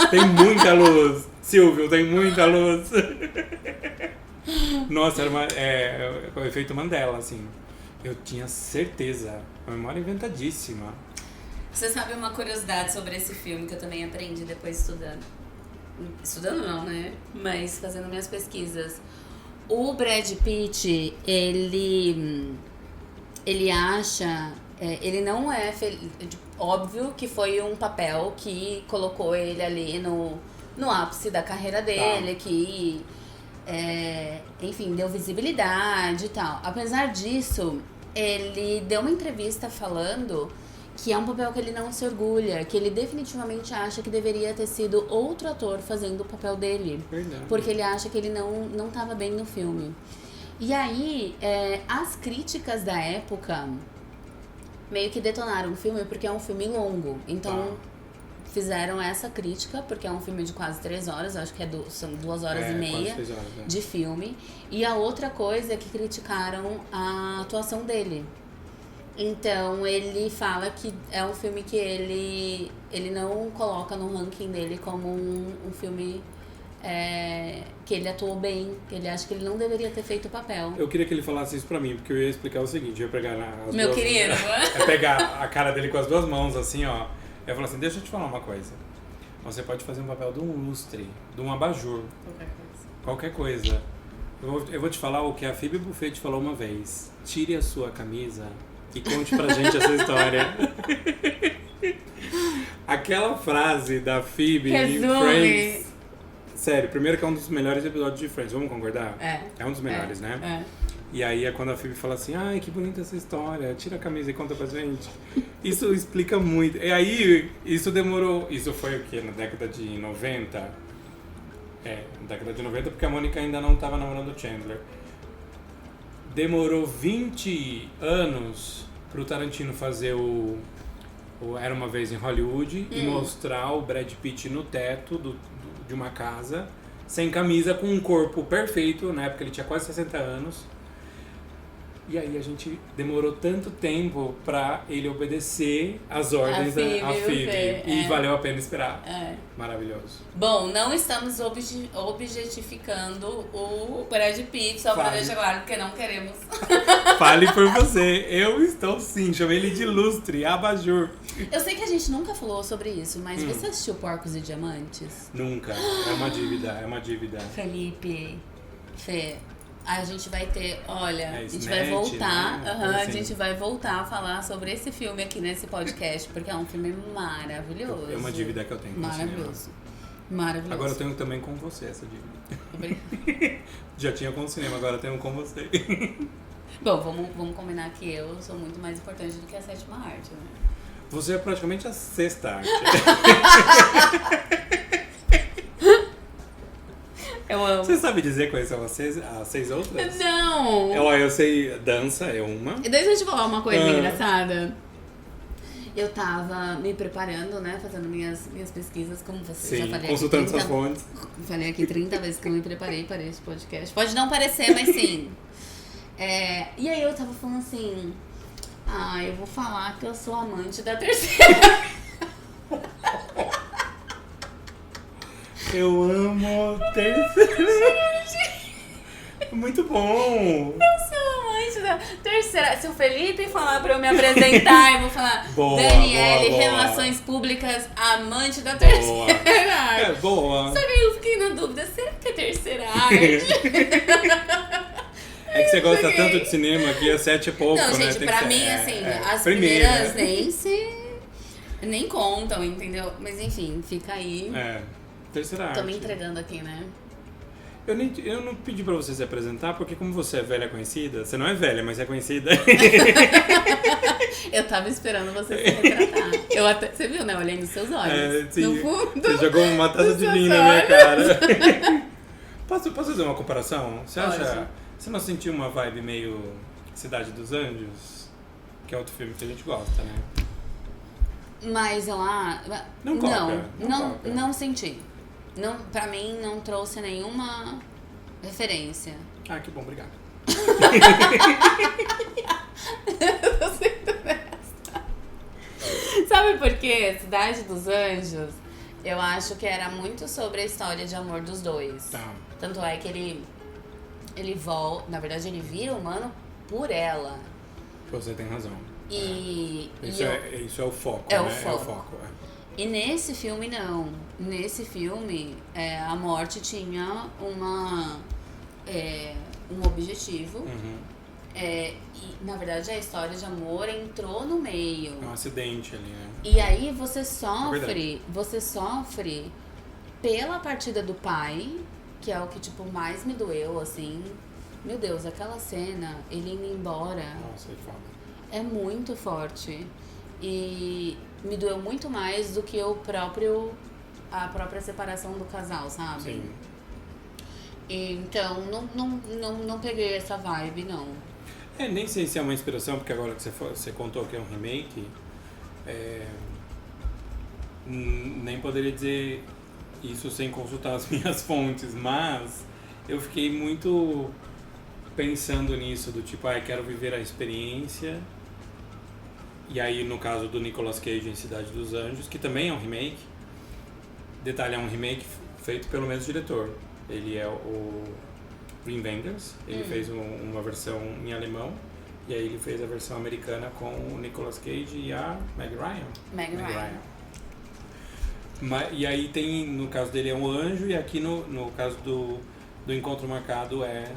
Tem muita luz. Silvio, tem muita luz. Nossa, era o efeito Mandela, assim. Eu tinha certeza. Uma memória inventadíssima. Você sabe uma curiosidade sobre esse filme que eu também aprendi depois estudando? Estudando não, né? Mas fazendo minhas pesquisas. O Brad Pitt, ele acha... ele não é... Óbvio que foi um papel que colocou ele ali no ápice da carreira dele, que... enfim, deu visibilidade e tal. Apesar disso, ele deu uma entrevista falando que é um papel que ele não se orgulha, que ele definitivamente acha que deveria ter sido outro ator fazendo o papel dele. Verdade. Porque ele acha que ele não estava bem no filme. E aí, as críticas da época meio que detonaram o filme, porque é um filme longo. Então... fizeram essa crítica, porque é um filme de quase 3 horas, acho que são 2 horas e meia de filme. E a outra coisa é que criticaram a atuação dele. Então ele fala que é um filme que ele não coloca no ranking dele como um filme que ele atuou bem, que ele acha que ele não deveria ter feito o papel. Eu queria que ele falasse isso pra mim, porque eu ia explicar o seguinte, eu ia pegar Meu querido! pegar a cara dele com as 2 mãos, assim, ó. Eu falo assim, deixa eu te falar uma coisa. Você pode fazer um papel de um lustre, de um abajur. Qualquer coisa. Eu vou te falar o que a Phoebe Buffett falou uma vez. Tire a sua camisa e conte pra gente essa história. Aquela frase da Phoebe em Friends. Sério, primeiro que é um dos melhores episódios de Friends, vamos concordar? É um dos melhores, né? E aí é quando a Phoebe fala assim, ai, que bonita essa história, tira a camisa e conta pra gente. Isso explica muito. E aí, isso demorou... Isso foi o quê? Na década de 90? Na década de 90, porque a Mônica ainda não tava namorando o Chandler. Demorou 20 anos pro Tarantino fazer o Era Uma Vez em Hollywood e mostrar o Brad Pitt no teto de uma casa, sem camisa, com um corpo perfeito. Na época ele tinha quase 60 anos. E aí a gente demorou tanto tempo pra ele obedecer as ordens da Phoebe. E valeu a pena esperar. Maravilhoso. Bom, não estamos objetificando o Brad Pitt, só pra deixar claro, porque não queremos. Fale por você. Eu estou sim, chamei ele de lustre, abajur. Eu sei que a gente nunca falou sobre isso, mas você assistiu Porcos e Diamantes? Nunca. É uma dívida. Felipe, Fê... A gente vai ter, olha, a gente vai Snatch, voltar, né? a gente vai voltar a falar sobre esse filme aqui nesse podcast, porque é um filme maravilhoso. É uma dívida que eu tenho com o cinema. Maravilhoso. Agora eu tenho também com você essa dívida. Já tinha com o cinema, agora eu tenho com você. Bom, vamos combinar que eu sou muito mais importante do que a 7ª arte, né? Você é praticamente a 6ª arte. Eu amo. Você sabe dizer quais são as 6 outras? Não! Eu sei, dança é uma. Deixa eu te falar uma coisa engraçada. Eu tava me preparando, né, fazendo minhas pesquisas, como você já falei. Consultando suas fontes. Falei aqui 30 vezes que eu me preparei para esse podcast. Pode não parecer, mas sim. E aí eu tava falando assim, eu vou falar que eu sou amante da terceira. Eu amo terceira. Muito bom. Eu sou amante da terceira. Se o Felipe falar pra eu me apresentar, eu vou falar Daniele, Relações Públicas, amante da terceira arte. Boa. Só que aí eu fiquei na dúvida, será que é terceira arte? É que você gosta tanto de cinema que a 7 é pouco, não, né? Gente, pra mim, assim, as primeiras nem contam, entendeu? Mas enfim, fica aí. Terceira arte. Tô me entregando aqui, né? Eu não pedi pra você se apresentar, porque como você é velha conhecida, você não é velha, mas é conhecida. Eu tava esperando você se retratar. Você viu, né? Eu olhei nos seus olhos. Sim, no fundo. você jogou uma taça de seus vinho na minha olhos. cara. Posso fazer uma comparação? Você Pode. acha... Você não sentiu uma vibe meio Cidade dos Anjos? Que é outro filme que a gente gosta, né? Mas eu Não coca, não coca. não senti. Não, pra mim não trouxe nenhuma referência. Ah, que bom, obrigado. Eu tô sendo honesta. Sabe por quê? Cidade dos Anjos, eu acho que era muito sobre a história de amor dos dois. Tá. Tanto é que ele volta, na verdade ele vira humano por ela. Você tem razão. Isso é o foco, É né? o foco. É o foco, E nesse filme, não. Nesse filme, a morte tinha um objetivo. Uhum. E, na verdade, a história de amor entrou no meio. É um acidente ali, né? E aí você verdade. sofre pela partida do pai, que é o que, tipo, mais me doeu, assim. Meu Deus, aquela cena, ele indo embora, Nossa, é foda. é muito forte. E me doeu muito mais do que a própria separação do casal, sabe? Sim. Então, não peguei essa vibe, não. Nem sei se é uma inspiração, porque agora que você contou que é um remake, nem poderia dizer isso sem consultar as minhas fontes, mas eu fiquei muito pensando nisso, do tipo, quero viver a experiência. E aí, no caso do Nicolas Cage em Cidade dos Anjos, que também é um remake, detalhe, é um remake feito pelo mesmo diretor. Ele é o Wim Wenders, ele fez uma versão em alemão, e aí ele fez a versão americana com o Nicolas Cage e a Meg Ryan. Meg Ryan. E aí tem, no caso dele é um anjo, e aqui no caso do Encontro Marcado é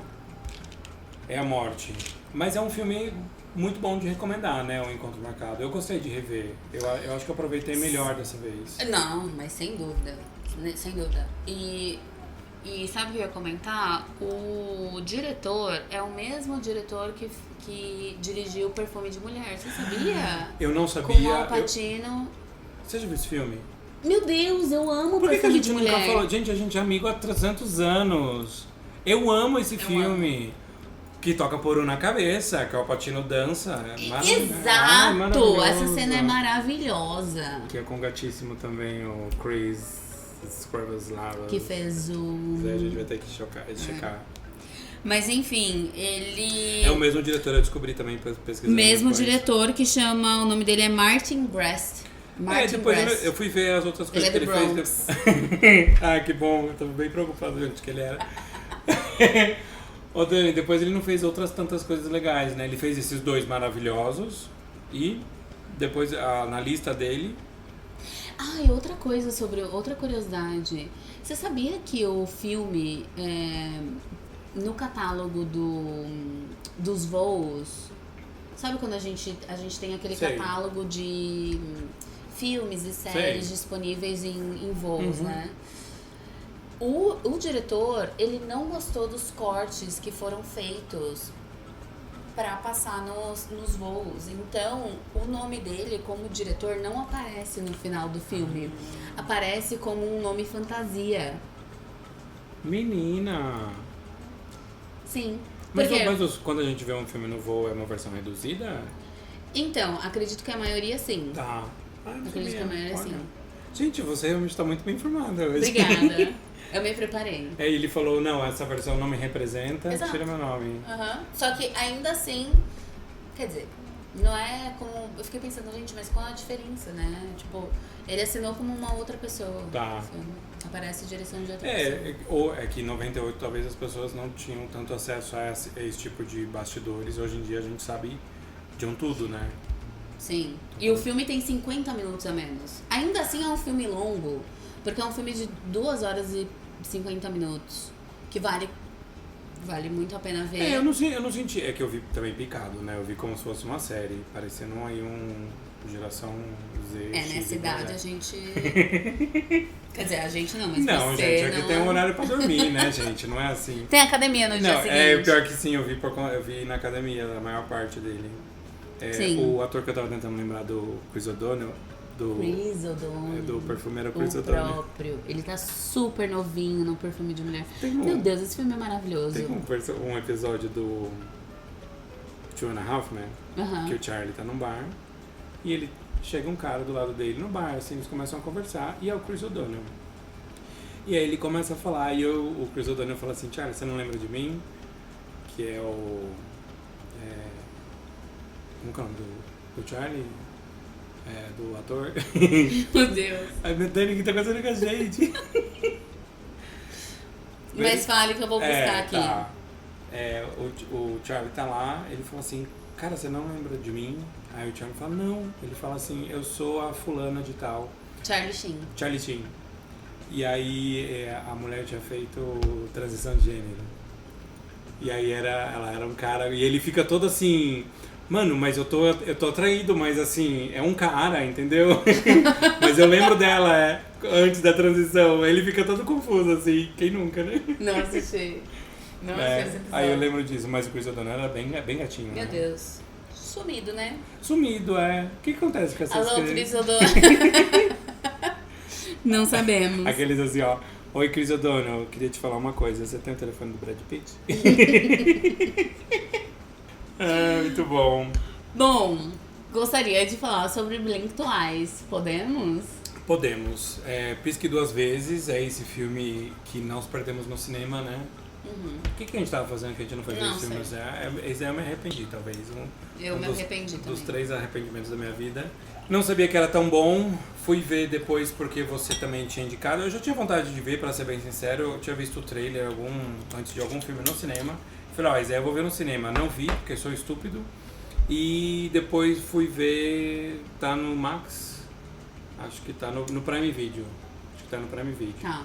a morte. Mas é um filme muito bom de recomendar, né, o Encontro Marcado. Eu gostei de rever. Eu acho que eu aproveitei melhor dessa vez. Não, mas sem dúvida. Sem dúvida. E sabe o que eu ia comentar? O diretor é o mesmo diretor que dirigiu Perfume de Mulher. Você sabia? Eu não sabia. Com o Al Pacino. Você já viu esse filme? Meu Deus, eu amo Por que a Perfume gente de nunca Mulher. falou? Gente, a gente é amigo há 300 anos. Eu amo esse filme. Que toca poru na cabeça, que o Al Pacino dança. Exato! Essa cena é maravilhosa. Que é com o gatíssimo também, o Chris Scriveslavas. Que fez o... A gente vai ter que checar. Mas enfim, ele... É o mesmo diretor, eu descobri também pesquisando. Mesmo depois. diretor que chama... O nome dele é Martin Brest. Depois eu fui ver as outras coisas Ele é que do ele Bronx. fez. Que bom, eu tava bem preocupado antes que ele era. Ô Dani, depois ele não fez outras tantas coisas legais, né? Ele fez esses dois maravilhosos e depois na lista dele... E outra coisa outra curiosidade. Você sabia que o filme, no catálogo dos voos, sabe quando a gente tem aquele Sei. catálogo de filmes e séries Sei. disponíveis em voos, né? O diretor, ele não gostou dos cortes que foram feitos para passar nos voos. Então, o nome dele como diretor não aparece no final do filme. Aparece como um nome fantasia. Menina! Sim. Mas Por quê? quando a gente vê um filme no voo, é uma versão reduzida? Então, acredito que a maioria sim. Tá. Não Acredito que a maioria Olha. sim. Gente, você realmente está muito bem informada hoje. Obrigada. Eu me preparei. Ele falou, não, essa versão não me representa, Exato. tira meu nome. Só que ainda assim, quer dizer, não é como... Eu fiquei pensando, gente, mas qual a diferença, né? Tipo, ele assinou como uma outra pessoa. Tá. Assim, aparece direção de outra pessoa. Ou é que em 98 talvez as pessoas não tinham tanto acesso a esse tipo de bastidores. Hoje em dia a gente sabe de tudo, né? Sim. E o filme tem 50 minutos a menos. Ainda assim é um filme longo, porque é um filme de 2 horas e 50 minutos. Que vale muito a pena ver. Eu não senti. É que eu vi também picado, né? Eu vi como se fosse uma série, parecendo aí Geração Z. Nessa X, idade né? a gente... Quer dizer, a gente não, mas Não, você gente, aqui não... tem um horário pra dormir, né, gente? Não é assim. Tem academia no dia Não, seguinte. o pior que sim, eu vi na academia a maior parte dele. Sim. O ator que eu tava tentando lembrar do Chris O'Donnell, Chris O'Donnell. do perfumeiro Chris O O'Donnell. próprio. Ele tá super novinho no Perfume de Mulher. Tem Meu Deus, esse filme é maravilhoso. Tem um episódio do Two and a Half Men, Aham. que o Charlie tá num bar e ele chega um cara do lado dele no bar, assim, eles começam a conversar e é o Chris O'Donnell. E aí ele começa a falar e o Chris O'Donnell fala assim, Charlie, você não lembra de mim? Que é o... como que é o nome do Charlie? Do ator? Meu Deus. Ai, meu Deus, o que tá acontecendo com a gente? Mas fale que eu vou buscar aqui. Tá. O Charlie tá lá, ele fala assim, cara, você não lembra de mim? Aí o Charlie fala, não. Ele fala assim, eu sou a fulana de tal. Charlie Sheen. Charlie Sheen. E aí a mulher tinha feito transição de gênero. E aí ela era um cara, e ele fica todo assim, mano, mas eu tô atraído, mas assim, é um cara, entendeu? Mas eu lembro dela, antes da transição. Ele fica todo confuso, assim, quem nunca, né? Não assisti. Não assisti esse episódio. Aí eu lembro disso, mas o Chris O'Donnell era bem gatinho. Meu né? Deus. Sumido, né? Sumido, O que acontece com essas Alô, Chris O'Donnell. Não sabemos. Aqueles assim, ó. Oi, Chris O'Donnell, queria te falar uma coisa. Você tem o telefone do Brad Pitt? Muito bom. Bom, gostaria de falar sobre Blink Twice. Podemos? Podemos. Pisque Duas Vezes é esse filme que nós perdemos no cinema, né? Uhum. O que a gente tava fazendo que a gente não foi ver Não esse filme? Esse eu me arrependi, talvez. Eu me arrependi também. Dos 3 arrependimentos da minha vida. Não sabia que era tão bom. Fui ver depois porque você também tinha indicado. Eu já tinha vontade de ver, pra ser bem sincero. Eu tinha visto o trailer antes de algum filme no cinema. Falei, eu vou ver no cinema. Não vi, porque sou estúpido. E depois fui ver... Tá no Max? Acho que tá no Prime Video. Acho que tá no Prime Video. Tá.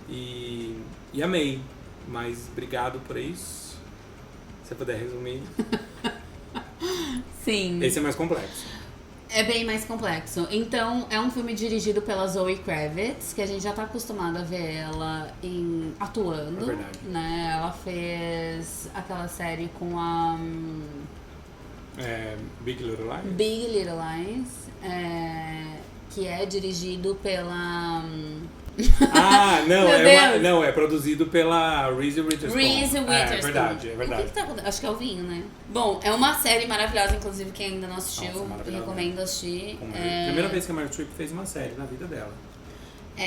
E amei. Mas obrigado por isso. Se você puder resumir. Sim. Esse é mais complexo. É bem mais complexo. Então, é um filme dirigido pela Zoe Kravitz, que a gente já tá acostumado a ver ela atuando. É verdade. Né? Ela fez aquela série com a Big Little Lies? Big Little Lies, que é dirigido pela... Não, é produzido pela Reese Witherspoon. Reese Witherspoon. É verdade. O que tá acontecendo? Acho que é o vinho, né? Bom, é uma série maravilhosa, inclusive quem ainda não assistiu, Nossa, maravilhosa. recomendo assistir. Primeira vez que a Meryl Streep fez uma série na vida dela.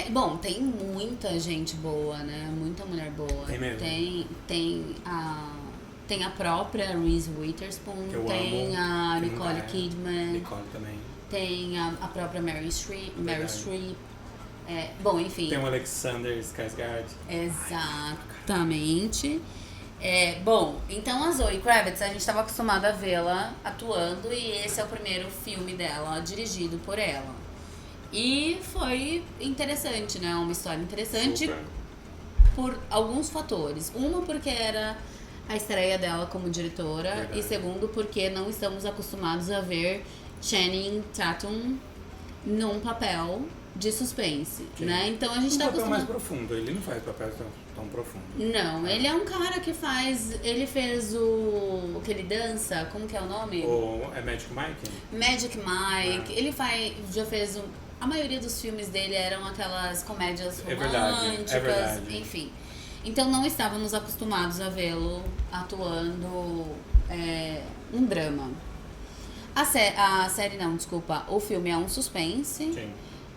Bom, tem muita gente boa, né? Muita mulher boa. Tem mesmo. Tem a própria Reese Witherspoon, Que eu tem amo, a que Nicole não é. Kidman, Nicole também. tem a própria Meryl Streep. Verdade. Bom, enfim. Tem o Alexander Skarsgård. Exatamente. Bom, então a Zoe Kravitz, a gente estava acostumado a vê-la atuando e esse é o primeiro filme dela, dirigido por ela. E foi interessante, né? Uma história interessante. Super. Por alguns fatores. Uma, porque era a estreia dela como diretora. Verdade. E segundo, porque não estamos acostumados a ver Channing Tatum num papel de suspense, Sim. né? Então a gente tá papel mais acostumado... profundo. Ele não faz papel tão profundo. Não, ele é um cara que faz... Ele fez o que ele dança, como que é o nome? É Magic Mike? Magic Mike. Ele já fez... A maioria dos filmes dele eram aquelas comédias É verdade, românticas, é verdade. enfim. Então não estávamos acostumados a vê-lo atuando um drama. A série não, desculpa. O filme é um suspense. Sim.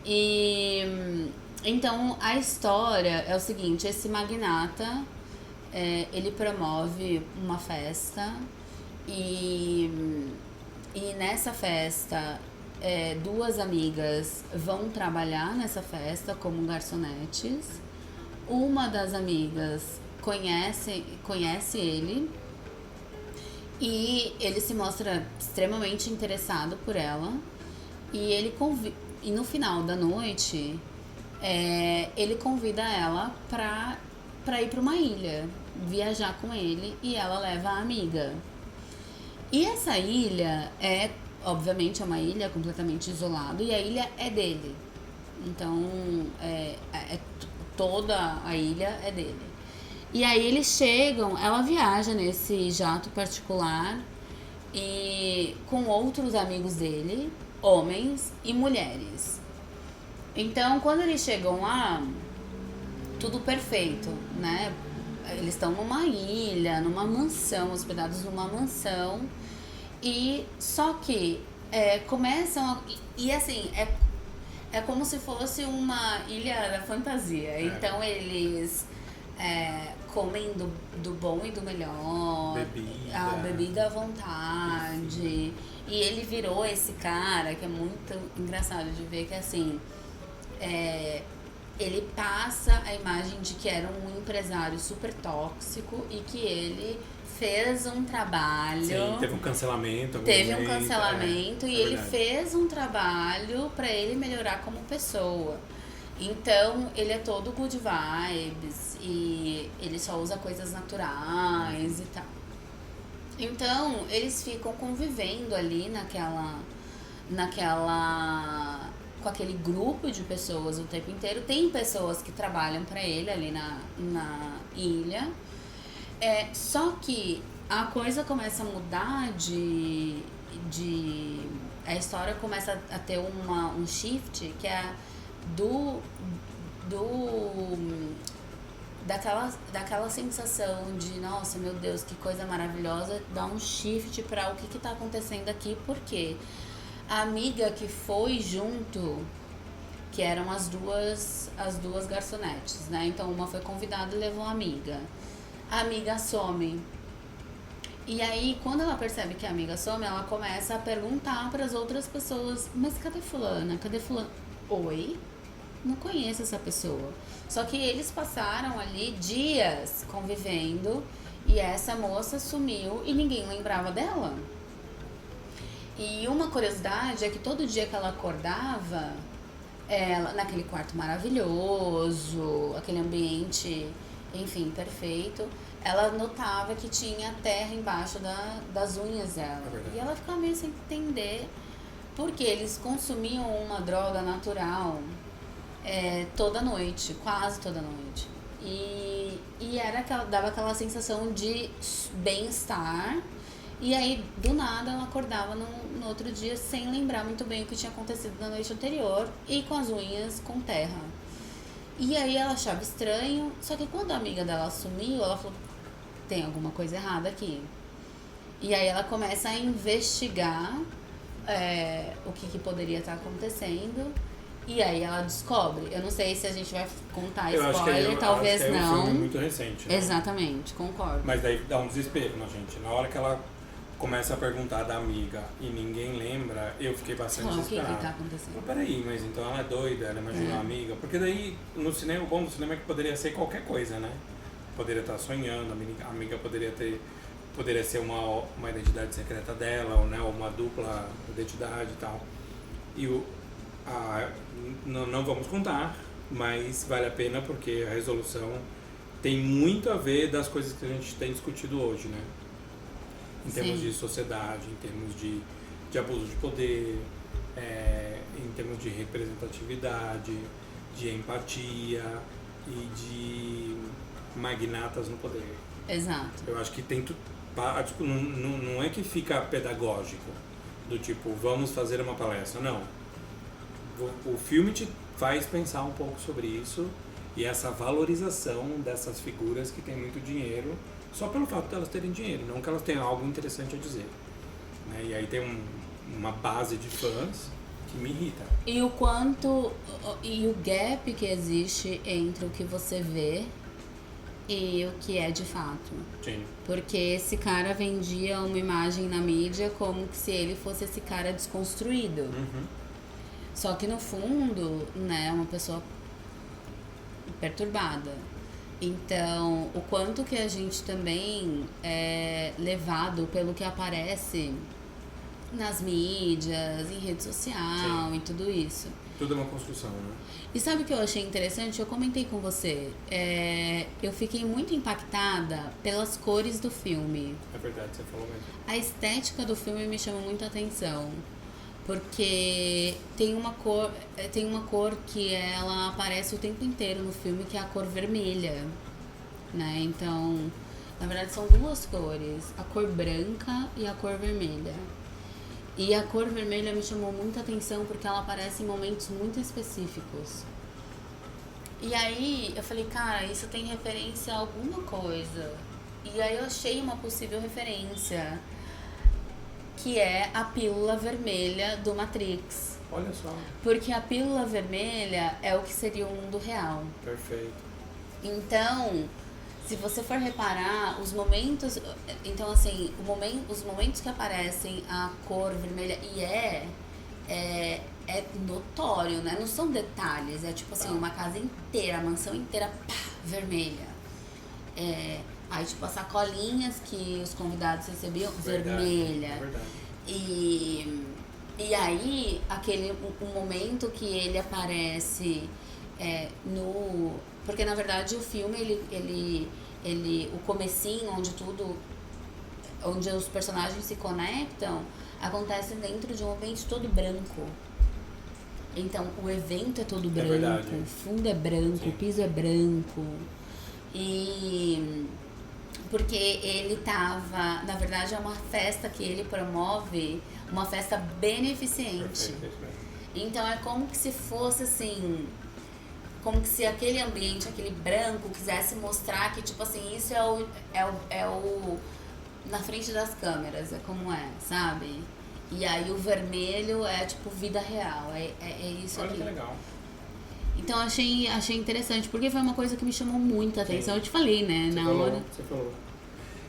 E então a história é o seguinte, esse magnata ele promove uma festa e nessa festa duas amigas vão trabalhar nessa festa como garçonetes. Uma das amigas conhece ele e ele se mostra extremamente interessado por ela e e no final da noite ele convida ela pra ir pra uma ilha, viajar com ele, e ela leva a amiga. E essa ilha é obviamente é uma ilha completamente isolada e a ilha é dele. Então, toda a ilha é dele. E aí eles chegam, ela viaja nesse jato particular e com outros amigos dele, homens e mulheres. Então, quando eles chegam lá, tudo perfeito, né? Eles estão numa ilha, numa mansão, hospedados numa mansão. E só que começam e assim, é como se fosse uma ilha da fantasia. Então eles comem do bom e do melhor, a bebida à vontade. E ele virou esse cara que é muito engraçado de ver, que assim, ele passa a imagem de que era um empresário super tóxico e que ele fez um trabalho. Sim, teve um cancelamento. Teve um cancelamento e ele fez um trabalho pra ele melhorar como pessoa. Então, ele é todo good vibes e ele só usa coisas naturais e tal. Então, eles ficam convivendo ali com aquele grupo de pessoas o tempo inteiro. Tem pessoas que trabalham pra ele ali na ilha. Só que a coisa começa a mudar a história começa a ter um shift que é daquela sensação de nossa, meu Deus, que coisa maravilhosa, dá um shift para o que tá acontecendo aqui, porque a amiga que foi junto, que eram as duas garçonetes, né? Então uma foi convidada e levou uma amiga. A amiga some. E aí, quando ela percebe que a amiga some, ela começa a perguntar para as outras pessoas: mas cadê fulana? Cadê fulana? Oi? Não conheço essa pessoa. Só que eles passaram ali dias convivendo e essa moça sumiu e ninguém lembrava dela. E uma curiosidade é que todo dia que ela acordava, ela, naquele quarto maravilhoso, aquele ambiente, enfim, perfeito, ela notava que tinha terra embaixo das unhas dela. E ela ficava meio sem entender porque eles consumiam uma droga natural toda noite, quase toda noite. E dava aquela sensação de bem-estar. E aí, do nada, ela acordava no outro dia sem lembrar muito bem o que tinha acontecido na noite anterior e com as unhas com terra. E aí ela achava estranho, só que quando a amiga dela sumiu, ela falou: tem alguma coisa errada aqui. E aí ela começa a investigar o que poderia estar acontecendo. E aí ela descobre. Eu não sei se a gente vai contar spoiler, talvez não. É um filme muito recente, né? Exatamente, concordo. Mas daí dá um desespero na gente. Na hora que ela começa a perguntar da amiga e ninguém lembra, eu fiquei bastante desesperado. O que tá acontecendo? Mas peraí, mas então ela é doida, ela imagina uma amiga. Porque daí, no cinema, o bom do cinema é que poderia ser qualquer coisa, né? Poderia estar sonhando, a amiga poderia ser uma identidade secreta dela, ou, né, uma dupla identidade e tal. E não vamos contar, mas vale a pena porque a resolução tem muito a ver das coisas que a gente tem discutido hoje, né? Em termos de sociedade, em termos de abuso de poder, em termos de representatividade, de empatia e de magnatas no poder. Exato. Eu acho que tem não é que fica pedagógico, do tipo, vamos fazer uma palestra, não. O filme te faz pensar um pouco sobre isso e essa valorização dessas figuras que têm muito dinheiro, só pelo fato de elas terem dinheiro, não que elas tenham algo interessante a dizer, né? E aí tem uma base de fãs que me irrita. E o gap que existe entre o que você vê e o que é de fato. Sim. Porque esse cara vendia uma imagem na mídia como se ele fosse esse cara desconstruído. Uhum. Só que no fundo, né, uma pessoa perturbada. Então, o quanto que a gente também é levado pelo que aparece nas mídias, em rede social e tudo isso. Tudo é uma construção, né? E sabe o que eu achei interessante? Eu comentei com você. Eu fiquei muito impactada pelas cores do filme. É verdade, você falou mesmo. A estética do filme me chama muita atenção. Porque tem uma cor que ela aparece o tempo inteiro no filme, que é a cor vermelha, né? Então, na verdade são duas cores, a cor branca e a cor vermelha. E a cor vermelha me chamou muita atenção porque ela aparece em momentos muito específicos. E aí eu falei, cara, isso tem referência a alguma coisa. E aí eu achei uma possível referência, que é a pílula vermelha do Matrix. Olha só. Porque a pílula vermelha é o que seria o mundo real. Perfeito. Então, se você for reparar, os momentos... Então, assim, os momentos que aparecem a cor vermelha, e é notório, né? Não são detalhes, é tipo assim, uma casa inteira, a mansão inteira, pá, vermelha. Aí, tipo, as sacolinhas que os convidados recebiam, vermelha. É verdade. E aí, um momento que ele aparece porque, na verdade, o filme, o comecinho, onde os personagens se conectam, acontece dentro de um ambiente todo branco. Então, o evento é todo branco, verdade. o fundo é branco, Sim. o piso é branco. E... porque ele tava... Na verdade, é uma festa que ele promove, uma festa beneficente. Perfeito, isso mesmo. Então, é como que se fosse, assim... Como que se aquele ambiente, aquele branco, quisesse mostrar que, tipo assim, isso é o na frente das câmeras, é como é, sabe? E aí o vermelho é, tipo, vida real, é isso Olha aqui. que legal. Então achei interessante, porque foi uma coisa que me chamou muita atenção. Eu te falei, né, Você falou.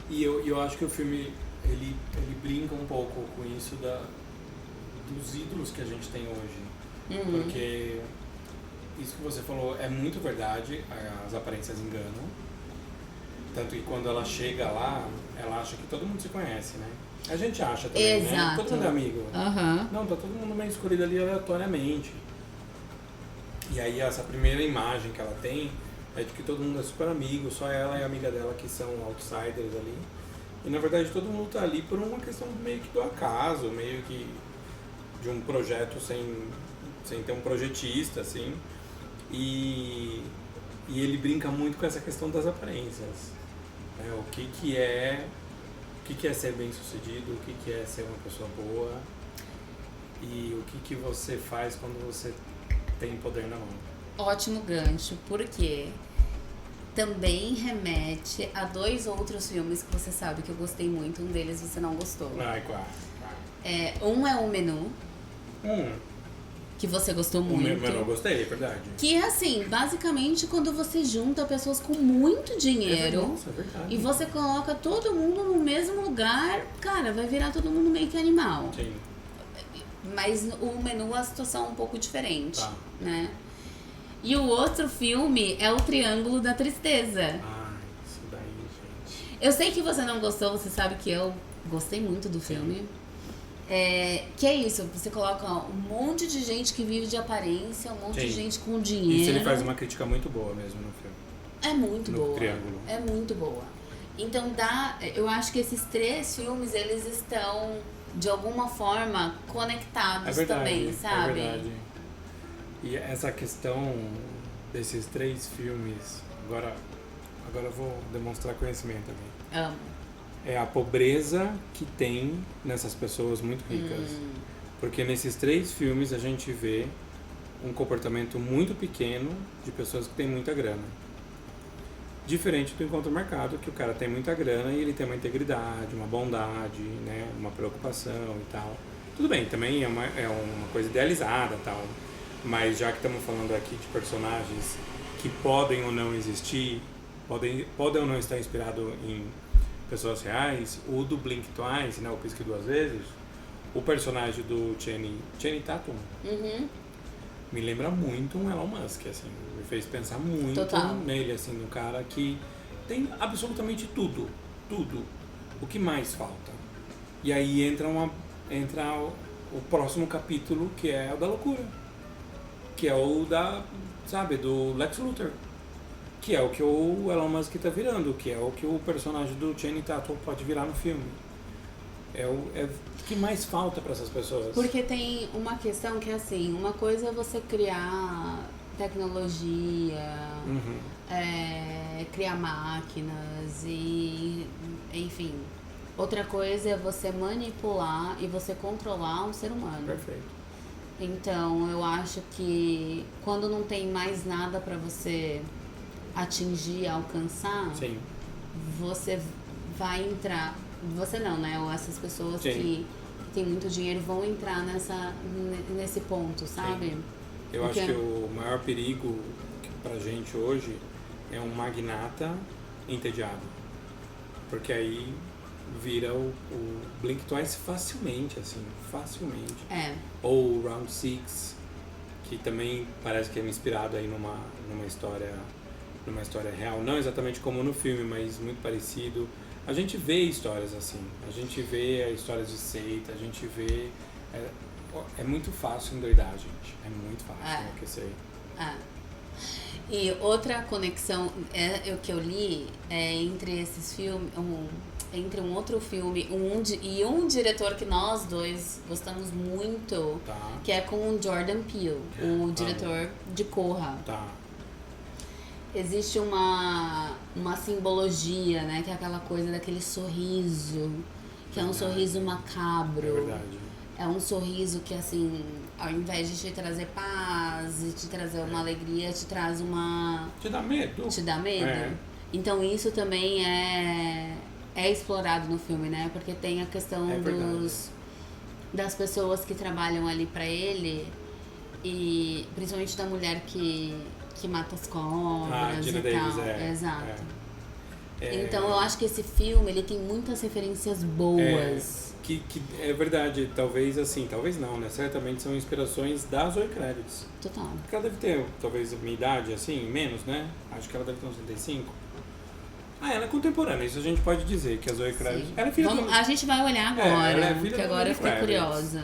E eu acho que o filme, ele brinca um pouco com isso dos ídolos que a gente tem hoje. Porque isso que você falou é muito verdade, as aparências enganam. Tanto que quando ela chega lá, ela acha que todo mundo se conhece, né? A gente acha também, Exato. né? Todo mundo é amigo. Uhum. Não, tá todo mundo meio escolhido ali aleatoriamente. E aí essa primeira imagem que ela tem é de que todo mundo é super amigo, só ela e a amiga dela que são outsiders ali. E na verdade todo mundo tá ali por uma questão meio que do acaso, meio que de um projeto sem ter um projetista, assim. E ele brinca muito com essa questão das aparências. O que é ser bem sucedido, o que é ser uma pessoa boa e o que você faz quando você tem poder na mão. Ótimo gancho, porque também remete a 2 outros filmes que você sabe que eu gostei muito, um deles você não gostou. Ai, qual? Um é o Menu, que você gostou muito. O Menu eu gostei, é verdade. Que é assim, basicamente quando você junta pessoas com muito dinheiro Nossa, é verdade. e você coloca todo mundo no mesmo lugar, cara, vai virar todo mundo meio que animal. Sim. Mas o Menu, a situação é um pouco diferente, Tá. né? E o outro filme é o Triângulo da Tristeza. Ai, isso daí, gente. Eu sei que você não gostou, você sabe que eu gostei muito do filme. Que é isso, você coloca um monte de gente que vive de aparência, um monte de gente com dinheiro. Isso ele faz uma crítica muito boa mesmo no filme. É muito No boa. Triângulo. É muito boa. Então eu acho que esses 3 filmes, eles estão de alguma forma conectados também, sabe? É verdade. E essa questão desses 3 filmes, agora eu vou demonstrar conhecimento aqui. Amo. É a pobreza que tem nessas pessoas muito ricas. Porque nesses 3 filmes a gente vê um comportamento muito pequeno de pessoas que têm muita grana. Diferente do Encontro Marcado, que o cara tem muita grana e ele tem uma integridade, uma bondade, né, uma preocupação e tal. Tudo bem, também é uma coisa idealizada e tal. Mas já que estamos falando aqui de personagens que podem ou não existir, podem ou não estar inspirado em pessoas reais, o do Blink Twice, né, o Pisque Duas Vezes, o personagem do Channing Tatum, me lembra muito um Elon Musk, assim, me fez pensar muito nele, assim, um cara que tem absolutamente tudo, o que mais falta. E aí entra entra o próximo capítulo, que é o da loucura. Que é o do Lex Luthor. Que é o que o Elon Musk tá virando, que é o que o personagem do Channing Tatum pode virar no filme. É o que mais falta para essas pessoas. Porque tem uma questão que é assim, uma coisa é você criar tecnologia, criar máquinas e, enfim. Outra coisa é você manipular e você controlar um ser humano. Perfeito. Então, eu acho que quando não tem mais nada pra você atingir, alcançar, Sim. você vai entrar... Você não, né? Ou essas pessoas Sim. que têm muito dinheiro vão entrar nesse ponto, sabe? Sim. Eu acho que o maior perigo pra gente hoje é um magnata entediado. Porque aí vira o Blink Twice facilmente, assim, facilmente. Ou o Round Six, que também parece que é inspirado aí numa história real. Não exatamente como no filme, mas muito parecido. A gente vê histórias assim, a gente vê histórias de seita, a gente vê... É muito fácil endoidar, gente. É muito fácil enlouquecer. E outra conexão o que eu li é entre esses filmes, entre um outro filme e um diretor que nós dois gostamos muito, que é com o Jordan Peele, o diretor de Corra. Existe uma simbologia, né? Que é aquela coisa daquele sorriso, que é um sorriso macabro. É verdade. É um sorriso que, assim, ao invés de te trazer paz e te trazer uma alegria, te traz uma... Te dá medo. Te dá medo. Então isso também é explorado no filme, né? Porque tem a questão das pessoas que trabalham ali pra ele, e principalmente da mulher que mata as cobras e tal. Exato. Então eu acho que esse filme, ele tem muitas referências boas. Que é verdade, talvez assim, talvez não, né? Certamente são inspirações da Zoe Kravitz. Total. Porque ela deve ter, talvez, minha idade, assim, menos, né? Acho que ela deve ter uns 35. Ela é contemporânea, isso a gente pode dizer, que a Zoe Kravitz... Ela é filha a gente vai olhar agora, ela é filha porque agora eu fiquei curiosa.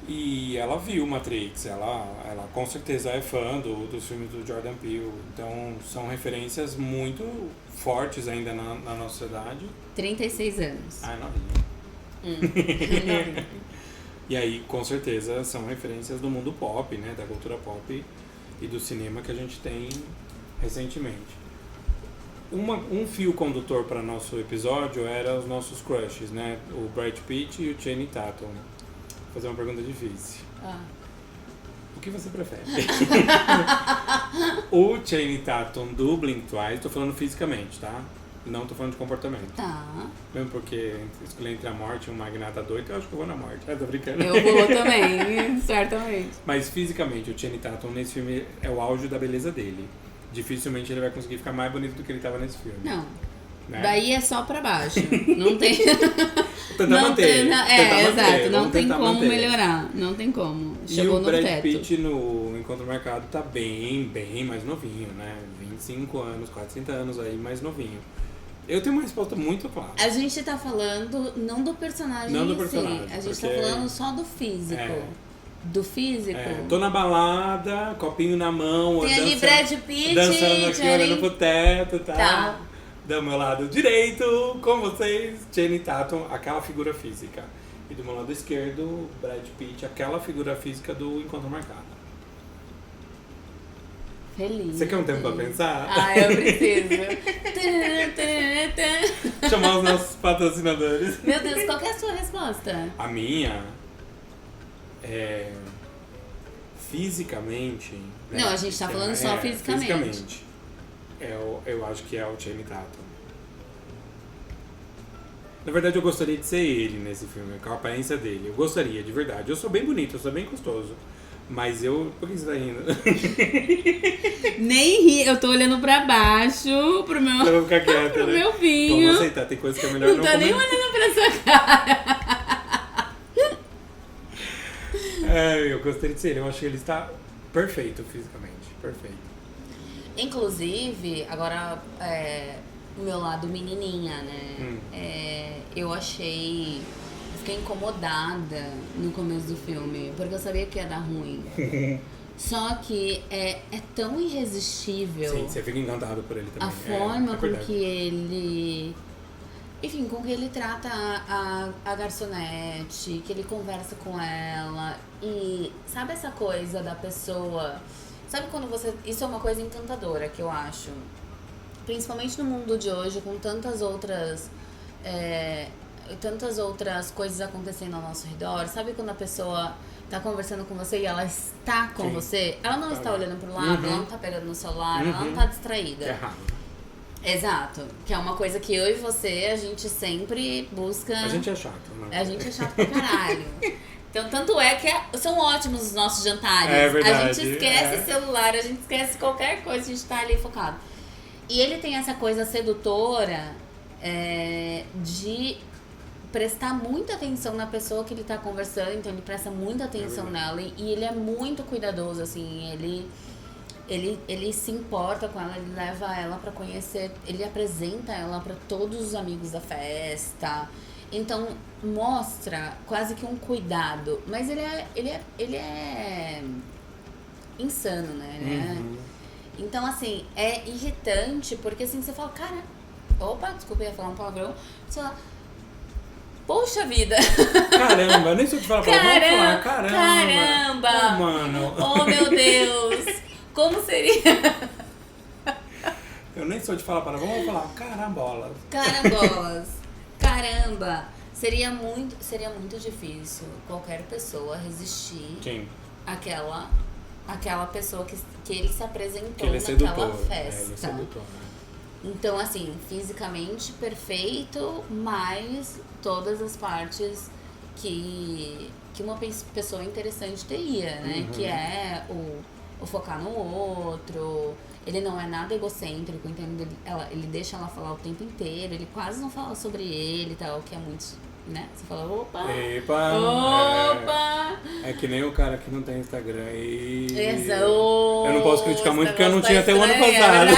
E ela viu Matrix, ela com certeza é fã dos filmes do Jordan Peele. Então são referências muito fortes ainda na nossa sociedade. 36 anos. É novinha. E aí, com certeza, são referências do mundo pop, né? Da cultura pop e do cinema que a gente tem recentemente. Um fio condutor para nosso episódio era os nossos crushes, né? O Brad Pitt e o Channing Tatum. Vou fazer uma pergunta difícil. O que você prefere? O Channing Tatum do Blink Twice, tô falando fisicamente, tá? Não tô falando de comportamento. Mesmo porque escolher entre a morte e um magnata doido, eu acho que eu vou na morte. Tô brincando. Eu vou também, certamente. Mas fisicamente, o Channing Tatum nesse filme é o auge da beleza dele. Dificilmente ele vai conseguir ficar mais bonito do que ele tava nesse filme. Não. Né? Daí é só pra baixo. Não tem... Tentar manter. Exato. Não tem como melhorar. Não tem como. Chegou no teto. E o Brad Pitt no Encontro Marcado tá bem mais novinho, né? 25 anos, quase 30 anos aí, mais novinho. Eu tenho uma resposta muito clara. A gente tá falando não do personagem em si. A gente tá falando só do físico. Do físico. Tô na balada, copinho na mão. Tem ali Brad Pitt. Dançando aqui, olhando pro teto, tá? Do meu lado direito, com vocês, Channing Tatum, aquela figura física. E do meu lado esquerdo, Brad Pitt, aquela figura física do Encontro Marcado. Feliz. Você quer um tempo pra pensar? Eu preciso. Chamar os nossos patrocinadores. Meu Deus, qual que é a sua resposta? A minha é... Fisicamente... Né? Não, a gente tá falando só fisicamente. Eu acho que é o Channing Tatum. Na verdade, eu gostaria de ser ele nesse filme, com a aparência dele. Eu gostaria, de verdade. Eu sou bem bonito, eu sou bem gostoso. Mas por que você tá rindo? Nem ri, eu tô olhando pra baixo, pro meu, eu vou ficar quieta, pro né? meu vinho. Vamos aceitar, tem coisa que é melhor não tô nem olhando pra sua cara. Eu gostaria de ser ele, eu acho que ele está perfeito fisicamente, perfeito. Inclusive, agora, o meu lado menininha, né? Eu achei fiquei incomodada no começo do filme, porque eu sabia que ia dar ruim. Só que é tão irresistível. Sim, você fica encantado por ele também. A forma com verdade. que ele... Enfim, com que ele trata a garçonete, que ele conversa com ela. E sabe essa coisa da pessoa... Sabe quando você... Isso é uma coisa encantadora, que eu acho. Principalmente no mundo de hoje, com tantas outras coisas acontecendo ao nosso redor. Sabe quando a pessoa tá conversando com você e ela está com você? Ela não está olhando pro lado, ela não tá pegando no celular, ela não tá distraída. É errado. Exato. Que é uma coisa que eu e você, a gente sempre busca... A gente é chato, né? A gente é chato pra caralho. Então, tanto é que são ótimos os nossos jantares. É verdade, A gente esquece celular, a gente esquece qualquer coisa, a gente tá ali focado. E ele tem essa coisa sedutora de prestar muita atenção na pessoa que ele tá conversando, então ele presta muita atenção nela. E ele é muito cuidadoso, assim, ele se importa com ela, ele leva ela pra conhecer, ele apresenta ela pra todos os amigos da festa. Então, mostra quase que um cuidado. Mas ele é insano, né? Então, assim, é irritante, porque assim, você fala, cara... Opa, desculpa, eu ia falar um palavrão. Você fala, poxa vida! Caramba, eu nem sei o que falar pra vamos falar. Caramba! Caramba! Oh, mano! Oh, meu Deus! Como seria? Eu nem sou de falar para vamos falar carambolas. Carambolas! Caramba! Seria muito difícil qualquer pessoa resistir àquela pessoa que ele se apresentou Que ele é naquela sedutor. festa. Ele é sedutor, né? Então, assim, fisicamente perfeito, mas todas as partes que uma pessoa interessante teria, né? Que é o focar no outro. Ele não é nada egocêntrico, então ele deixa ela falar o tempo inteiro. Ele quase não fala sobre ele e tal, que é muito, né? Você fala, opa! É que nem o cara que não tem Instagram e... Eu não posso criticar muito porque eu não tinha até o ano passado.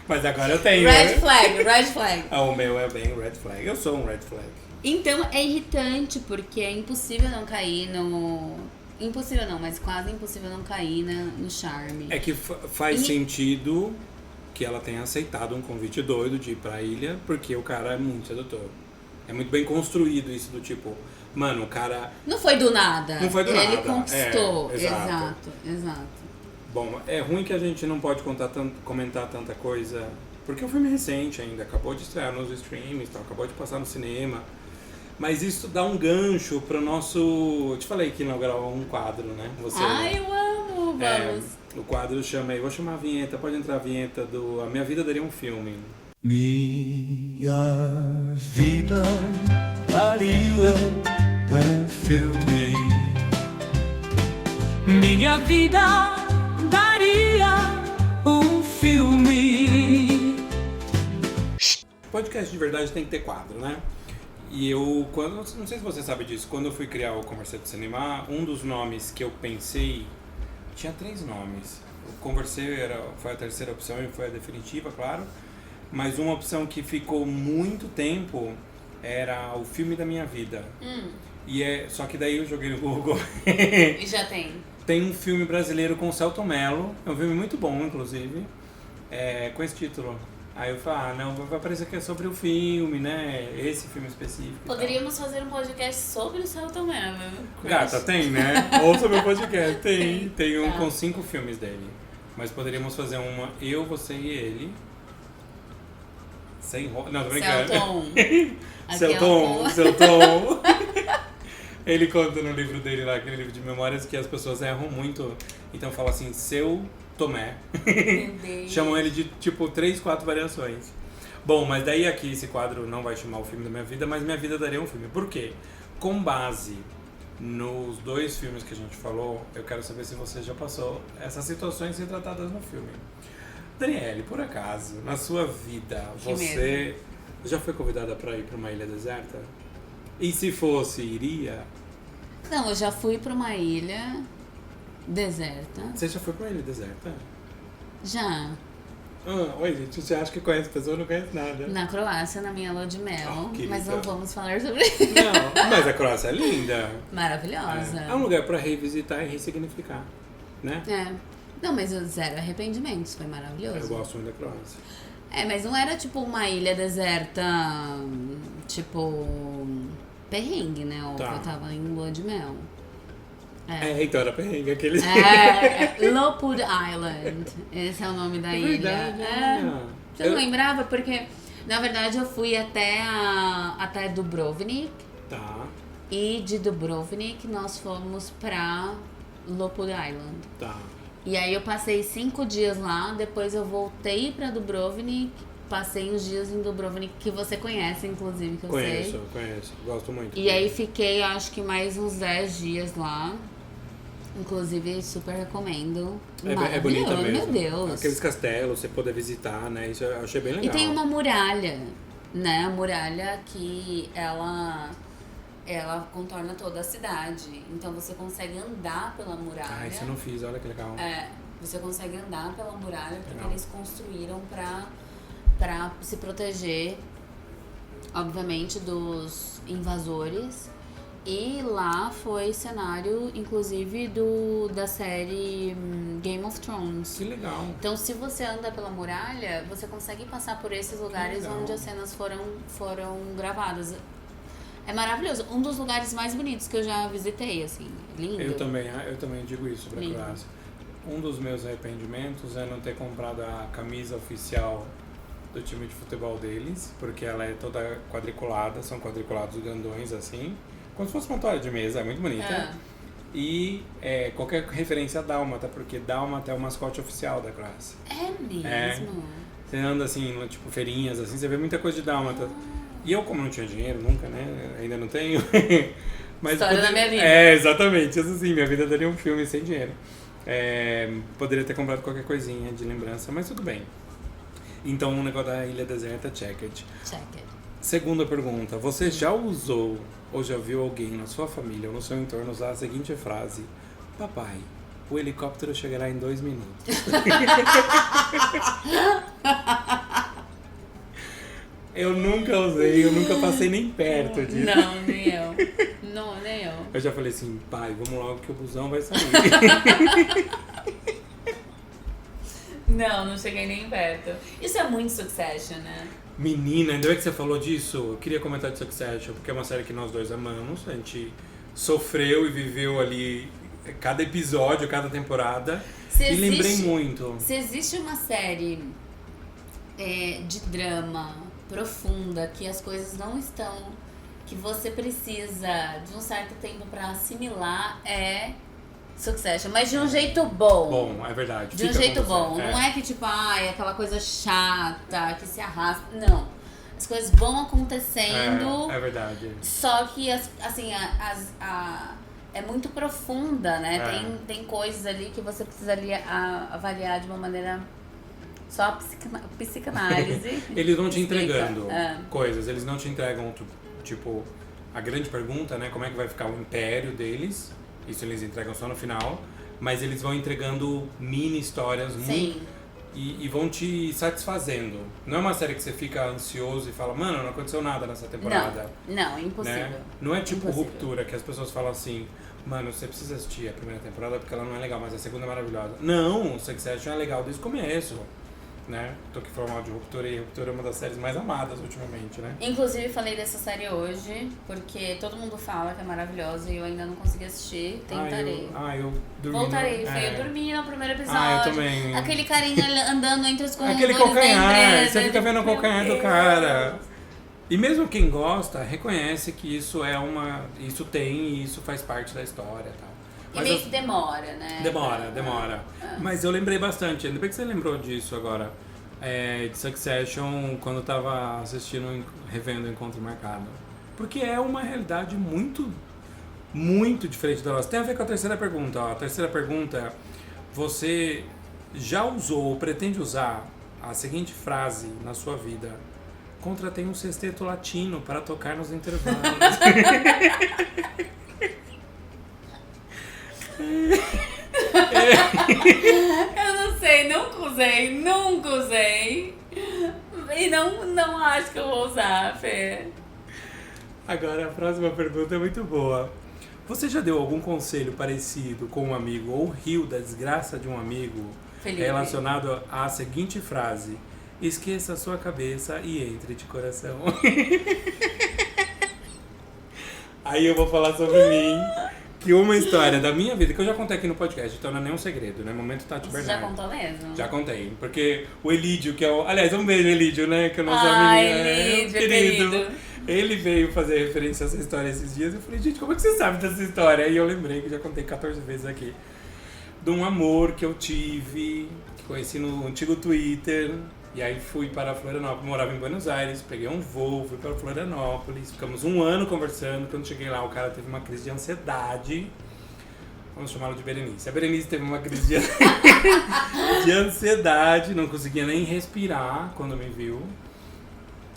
Mas agora eu tenho. Red flag. O meu é bem red flag. Eu sou um red flag. Então é irritante, porque é impossível não cair no... Impossível não, mas quase impossível não cair no charme. É que faz sentido que ela tenha aceitado um convite doido de ir pra ilha, porque o cara é muito sedutor. É muito bem construído isso do tipo... Mano, o cara... Não foi do nada. Não foi do nada. Ele conquistou. Exato. Exato. Bom, é ruim que a gente não pode comentar tanta coisa, porque o filme é recente ainda, acabou de estrear nos streams, acabou de passar no cinema. Mas isso dá um gancho pro nosso... Eu te falei que inaugurar um quadro, né? Eu amo! Vamos! O quadro chama... Eu vou chamar a vinheta, pode entrar a vinheta do... A Minha Vida Daria um Filme. Minha vida daria um filme. Minha vida daria um filme. Podcast de verdade tem que ter quadro, né? E não sei se você sabe disso, quando eu fui criar o Conversei do Cinema, um dos nomes que eu pensei, tinha 3 nomes. O Conversei foi a terceira opção e foi a definitiva, claro. Mas uma opção que ficou muito tempo era o filme da minha vida. Só que daí eu joguei no Google. E já tem. Tem um filme brasileiro com o Selton Mello, é um filme muito bom, inclusive, com esse título. Aí eu falei, não, vai parecer que é sobre o filme, né? Esse filme específico. Poderíamos fazer um podcast sobre o Selton Mello. Gata, tem, né? Ouça o meu podcast. Tem um com 5 filmes dele. Mas poderíamos fazer uma, eu, você e ele. Sem roupa. Não, tô brincando. Selton. Ele conta no livro dele lá, aquele livro de memórias, que as pessoas erram muito. Então fala assim, seu Tomé. Chamam ele de tipo 3, 4 variações. Bom, mas daí aqui esse quadro não vai chamar o filme da minha vida, mas Minha Vida Daria um Filme. Por quê? Com base nos 2 filmes que a gente falou, eu quero saber se você já passou essas situações retratadas no filme. Daniele, por acaso, na sua vida, você já foi convidada para ir para uma ilha deserta? E se fosse, iria? Não, eu já fui para uma ilha deserta. Você já foi para uma ilha deserta? Já. Oi, gente, você acha que conhece pessoa, não conhece nada. Na Croácia, na minha lua de mel. querida. Mas não vamos falar sobre isso. Não, mas a Croácia é linda. Maravilhosa. É um lugar pra revisitar e ressignificar, né? É. Não, mas o zero arrependimentos, foi maravilhoso. Eu gosto muito da Croácia. É, mas não era tipo uma ilha deserta, tipo, perrengue, né? Ou Tá. eu tava em lua de mel. Então era perrengue, aqueles... Lopud Island, esse é o nome da ilha. verdade, olha. Você não lembrava? Porque, na verdade, eu fui até Dubrovnik. Tá, E de Dubrovnik nós fomos pra Lopud Island. tá. E aí eu passei 5 dias lá, depois eu voltei pra Dubrovnik, passei uns dias em Dubrovnik, que você conhece, inclusive, que eu sei. Conheço, gosto muito. E aí fiquei, acho que mais uns 10 dias lá. Inclusive, super recomendo. É bonita Maravilhoso, mesmo. Meu Deus. Aqueles castelos, você poder visitar, né? Isso eu achei bem legal. E tem uma muralha, né? A muralha que ela contorna toda a cidade. Então você consegue andar pela muralha. Isso eu não fiz, olha que legal. Você consegue andar pela muralha porque Legal. eles construíram pra se proteger, obviamente, dos invasores. E lá foi cenário, inclusive, da série Game of Thrones. Que legal. Então, se você anda pela muralha, você consegue passar por esses lugares legal. onde as cenas foram gravadas. É maravilhoso. Um dos lugares mais bonitos que eu já visitei, assim. Lindo. Eu também digo isso pra Lindo. Croácia. Um dos meus arrependimentos é não ter comprado a camisa oficial do time de futebol deles, porque ela é toda quadriculada, são quadriculados grandões assim, como se fosse uma toalha de mesa, é muito bonita. E qualquer referência a dálmata, porque dálmata é o mascote oficial da Croácia. É mesmo? Você anda assim, tipo feirinhas, assim, você vê muita coisa de dálmata. E eu, como não tinha dinheiro nunca, né, ainda não tenho... Mas História da minha vida. Exatamente, isso sim, minha vida daria um filme sem dinheiro. Poderia ter comprado qualquer coisinha de lembrança, mas tudo bem. Então, o negócio da Ilha Deserta, check it. Check it. Segunda pergunta, você já usou ou já viu alguém na sua família ou no seu entorno usar a seguinte frase: papai, o helicóptero chegará em 2 minutos. Eu nunca usei, eu nunca passei nem perto disso. Não, nem eu. Não, nem eu. Eu já falei assim, pai, vamos logo que o busão vai sair. Não cheguei nem perto. Isso é muito Succession, né? Menina, ainda bem que você falou disso, eu queria comentar de Succession, porque é uma série que nós dois amamos, a gente sofreu e viveu ali cada episódio, cada temporada, lembrei muito. Se existe uma série de drama profunda, que as coisas não estão, que você precisa de um certo tempo pra assimilar, é Succession, mas de um jeito bom. Bom, é verdade. De um fica jeito com você. bom. Não é que tipo, é aquela coisa chata, que se arrasta. Não. As coisas vão acontecendo. É verdade. Só que, assim, é muito profunda, né? Tem coisas ali que você precisa ali avaliar de uma maneira... Só psicanálise. Eles vão te explica. entregando coisas, eles não te entregam, tipo, a grande pergunta, né? Como é que vai ficar o império deles? Isso eles entregam só no final. Mas eles vão entregando mini histórias muito... E vão te satisfazendo. Não é uma série que você fica ansioso e fala, mano, não aconteceu nada nessa temporada. Não, impossível. Né? Não é tipo Impossível. Ruptura, que as pessoas falam assim, mano, você precisa assistir a primeira temporada porque ela não é legal, mas a segunda é maravilhosa. Não, Succession é legal desde o começo. Né? Tô aqui falando mal de Ruptura, e Ruptura é uma das séries mais amadas ultimamente, né? Inclusive, falei dessa série hoje, porque todo mundo fala que é maravilhosa e eu ainda não consegui assistir. Tentarei. Eu dormi. Voltarei, eu dormi no primeiro episódio. Eu também. Aquele carinha andando entre os corredores Aquele calcanhar, da empresa. você fica vendo o calcanhar do cara. E mesmo quem gosta, reconhece que isso isso tem e isso faz parte da história e tal. E meio que demora, né? Demora. Mas eu lembrei bastante, ainda bem que você lembrou disso agora, de Succession, quando eu tava revendo o Encontro Marcado. Porque é uma realidade muito, muito diferente da nossa. Tem a ver com a terceira pergunta. A terceira pergunta, você já usou ou pretende usar a seguinte frase na sua vida: contratei um sexteto latino para tocar nos intervalos. Eu não sei, não nunca usei. E não acho que eu vou usar, Fê. Agora, a próxima pergunta é muito boa. Você já deu algum conselho parecido com um amigo ou riu da desgraça de um amigo Felipe. relacionado à seguinte frase: esqueça a sua cabeça e entre de coração. Aí eu vou falar sobre mim, que uma história da minha vida, que eu já contei aqui no podcast, então não é nenhum segredo, né? Momento Tati Você Bernardo. já contou mesmo? Já contei, porque o Elídio, que é o... Aliás, um beijo, Elídio, né? Que é o nosso Elídio, querido. Ele veio fazer referência a essa história esses dias. Eu falei, gente, como é que você sabe dessa história? E eu lembrei que já contei 14 vezes aqui. De um amor que eu tive, que conheci no antigo Twitter. E aí fui para Florianópolis, morava em Buenos Aires, peguei um voo, fui para Florianópolis. Ficamos um ano conversando. Quando cheguei lá, o cara teve uma crise de ansiedade. Vamos chamá-lo de Berenice. A Berenice teve uma crise de ansiedade, não conseguia nem respirar quando me viu.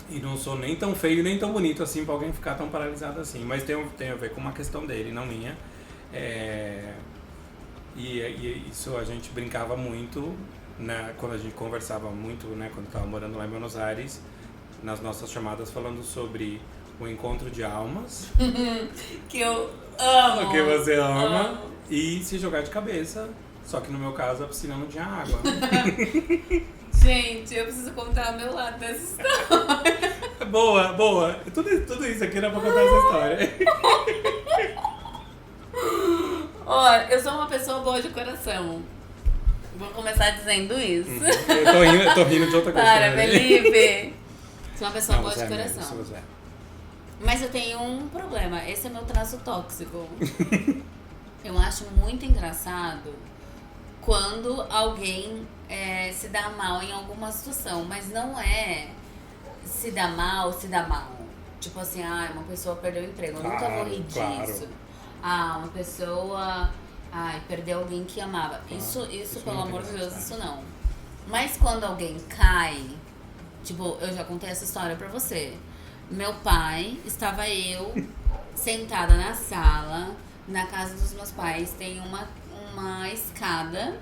E não sou nem tão feio, nem tão bonito assim pra alguém ficar tão paralisado assim. Mas tem a ver com uma questão dele, não minha. E isso a gente brincava muito, né, quando a gente conversava muito, né, quando estava morando lá em Buenos Aires, nas nossas chamadas falando sobre o encontro de almas. Que eu amo. O que você ama. Amo. E se jogar de cabeça. Só que no meu caso a piscina não tinha água. Gente, eu preciso contar o meu lado dessa história. Boa, boa. Tudo isso aqui era pra contar essa história. Olha, eu sou uma pessoa boa de coração. Vou começar dizendo isso. Eu tô rindo de outra coisa. Para, né? Felipe. Sou uma pessoa Não, boa você de é mesmo, coração. você é. Mas eu tenho um problema. Esse é meu traço tóxico. Eu acho muito engraçado quando alguém se dá mal em alguma situação. Mas não é se dá mal. Tipo assim, uma pessoa perdeu o emprego. Eu nunca vou rir claro. disso. Uma pessoa perdeu alguém que amava. Isso pelo não tem amor de Deus, necessidade. isso não. Mas quando alguém cai, tipo, eu já contei essa história pra você. Meu pai, estava eu sentada na sala, na casa dos meus pais, tem uma escada.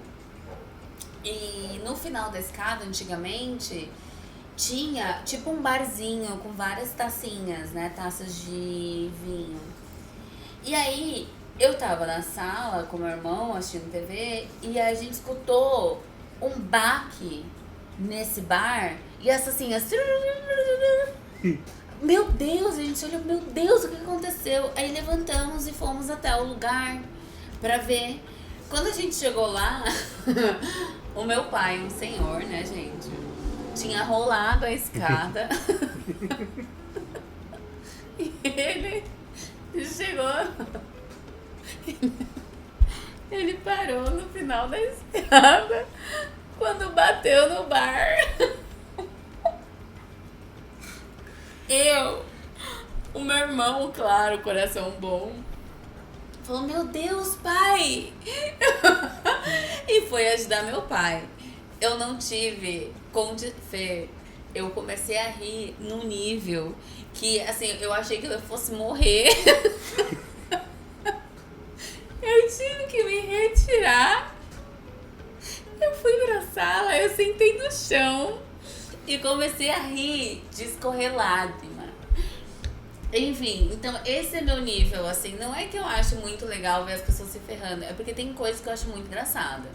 E no final da escada, antigamente, tinha tipo um barzinho com várias tacinhas, né? Taças de vinho. E aí, eu tava na sala com meu irmão assistindo TV e a gente escutou um baque nesse bar e as tacinhas... Meu Deus, a gente olhou, meu Deus, o que aconteceu? Aí levantamos e fomos até o lugar pra ver. Quando a gente chegou lá, o meu pai, um senhor, né, gente, tinha rolado a escada. E ele chegou. Ele parou no final da escada quando bateu no bar. O meu irmão, claro, coração bom, falou, meu Deus, pai! E foi ajudar meu pai. Eu não tive fé. Eu comecei a rir num nível que, assim, eu achei que eu fosse morrer. Eu tive que me retirar. Eu fui pra sala, eu sentei no chão e comecei a rir de escorrer lágrima. Enfim, então esse é meu nível, assim. Não é que eu acho muito legal ver as pessoas se ferrando, é porque tem coisas que eu acho muito engraçada.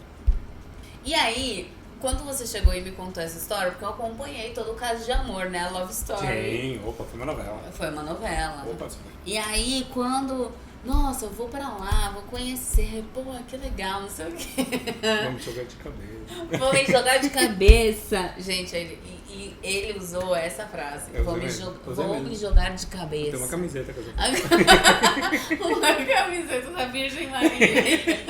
E aí, quando você chegou e me contou essa história, porque eu acompanhei todo o caso de amor, né? A Love Story. Sim, opa, foi uma novela. Foi uma novela. Opa, sim. E aí, quando... Nossa, eu vou pra lá, vou conhecer. Pô, que legal, não sei o quê. Vamos jogar de cabeça. Vou me jogar de cabeça. Gente, ele usou essa frase. Vou me jogar de cabeça. Tem uma camiseta que eu Uma camiseta da Virgem Maria.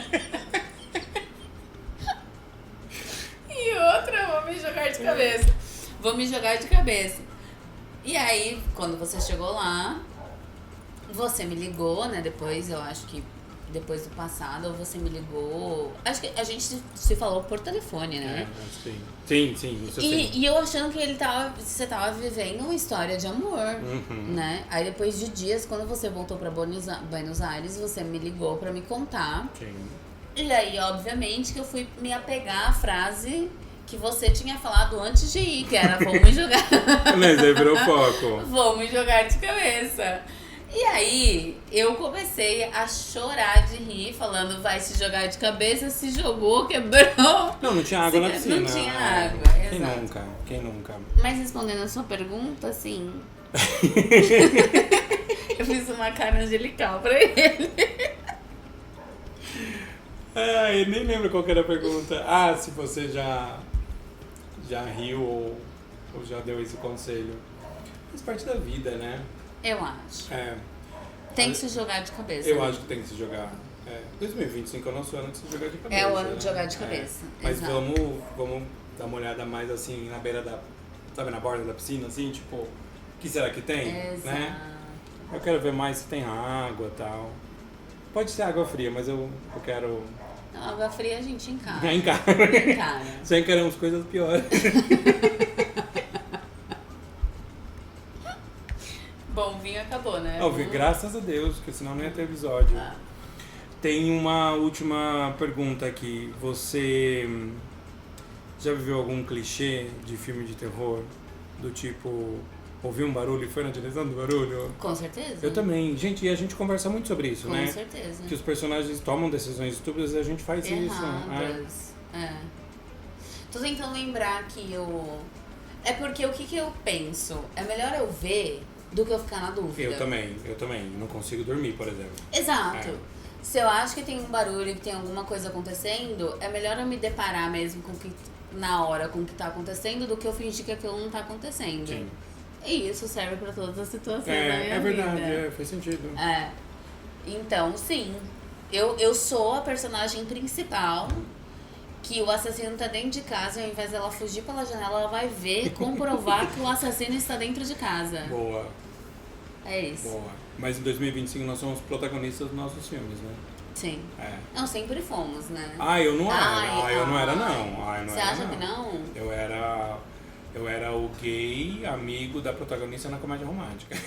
E outra, vou me jogar de cabeça. Vou me jogar de cabeça. E aí, quando você chegou lá, você me ligou, né? Depois, eu acho que depois do passado, você me ligou. Acho que a gente se falou por telefone, né? Sim, isso sim. E eu achando que você tava vivendo uma história de amor, né? Aí depois de dias, quando você voltou pra Buenos Aires, você me ligou pra me contar. Sim. E aí, obviamente, que eu fui me apegar à frase que você tinha falado antes de ir, que era vou me jogar. Mas aí virou foco. Vou me jogar de cabeça. E aí, eu comecei a chorar de rir, falando, vai se jogar de cabeça, se jogou, quebrou. Não tinha água na piscina. Não tinha água, Quem exato. nunca? Quem nunca? Mas respondendo a sua pergunta, assim... eu fiz uma cara angelical pra ele. Eu nem lembro qual que era a pergunta. Ah, se você já riu ou já deu esse conselho. Faz parte da vida, né? Eu acho. É, Tem que se jogar de cabeça. eu acho que tem que se jogar. 2025 é o nosso ano de se jogar de cabeça. É o ano de né? jogar de cabeça. Mas exato. vamos dar uma olhada mais assim na beira da... Sabe, na borda da piscina, assim, tipo... O que será que tem? Exato. Né? Eu quero ver mais se tem água e tal. Pode ser água fria, mas eu quero... Não, água fria a gente encara. Encara. Encara. Já encaramos coisas piores. Bom, o vinho acabou, né? Óbvio, graças a Deus, porque senão não ia ter episódio. Ah. Tem uma última pergunta aqui. Você já viveu algum clichê de filme de terror? Do tipo, ouviu um barulho e foi na direção do barulho? Com certeza. Eu também. Gente, e a gente conversa muito sobre isso, Com né? certeza. Que os personagens tomam decisões estúpidas e a gente faz isso. Erradas. Tô tentando lembrar que eu... É porque o que eu penso? É melhor eu ver do que eu ficar na dúvida. Eu também. Não consigo dormir, por exemplo. Exato. É. Se eu acho que tem um barulho, que tem alguma coisa acontecendo, é melhor eu me deparar mesmo com que, na hora com o que tá acontecendo do que eu fingir que aquilo não tá acontecendo. Sim. E isso serve pra todas as situações da minha É verdade, vida. faz sentido. Então, sim. Eu sou a personagem principal que o assassino tá dentro de casa e ao invés dela fugir pela janela, ela vai ver, comprovar que o assassino está dentro de casa. Boa. É isso. Boa. Mas em 2025 nós somos protagonistas dos nossos filmes, né? Sim. É. Não, sempre fomos, né? Eu não era. Ai, Eu não era, ai. não. Eu não Você era, acha que não? Eu era o gay amigo da protagonista na comédia romântica.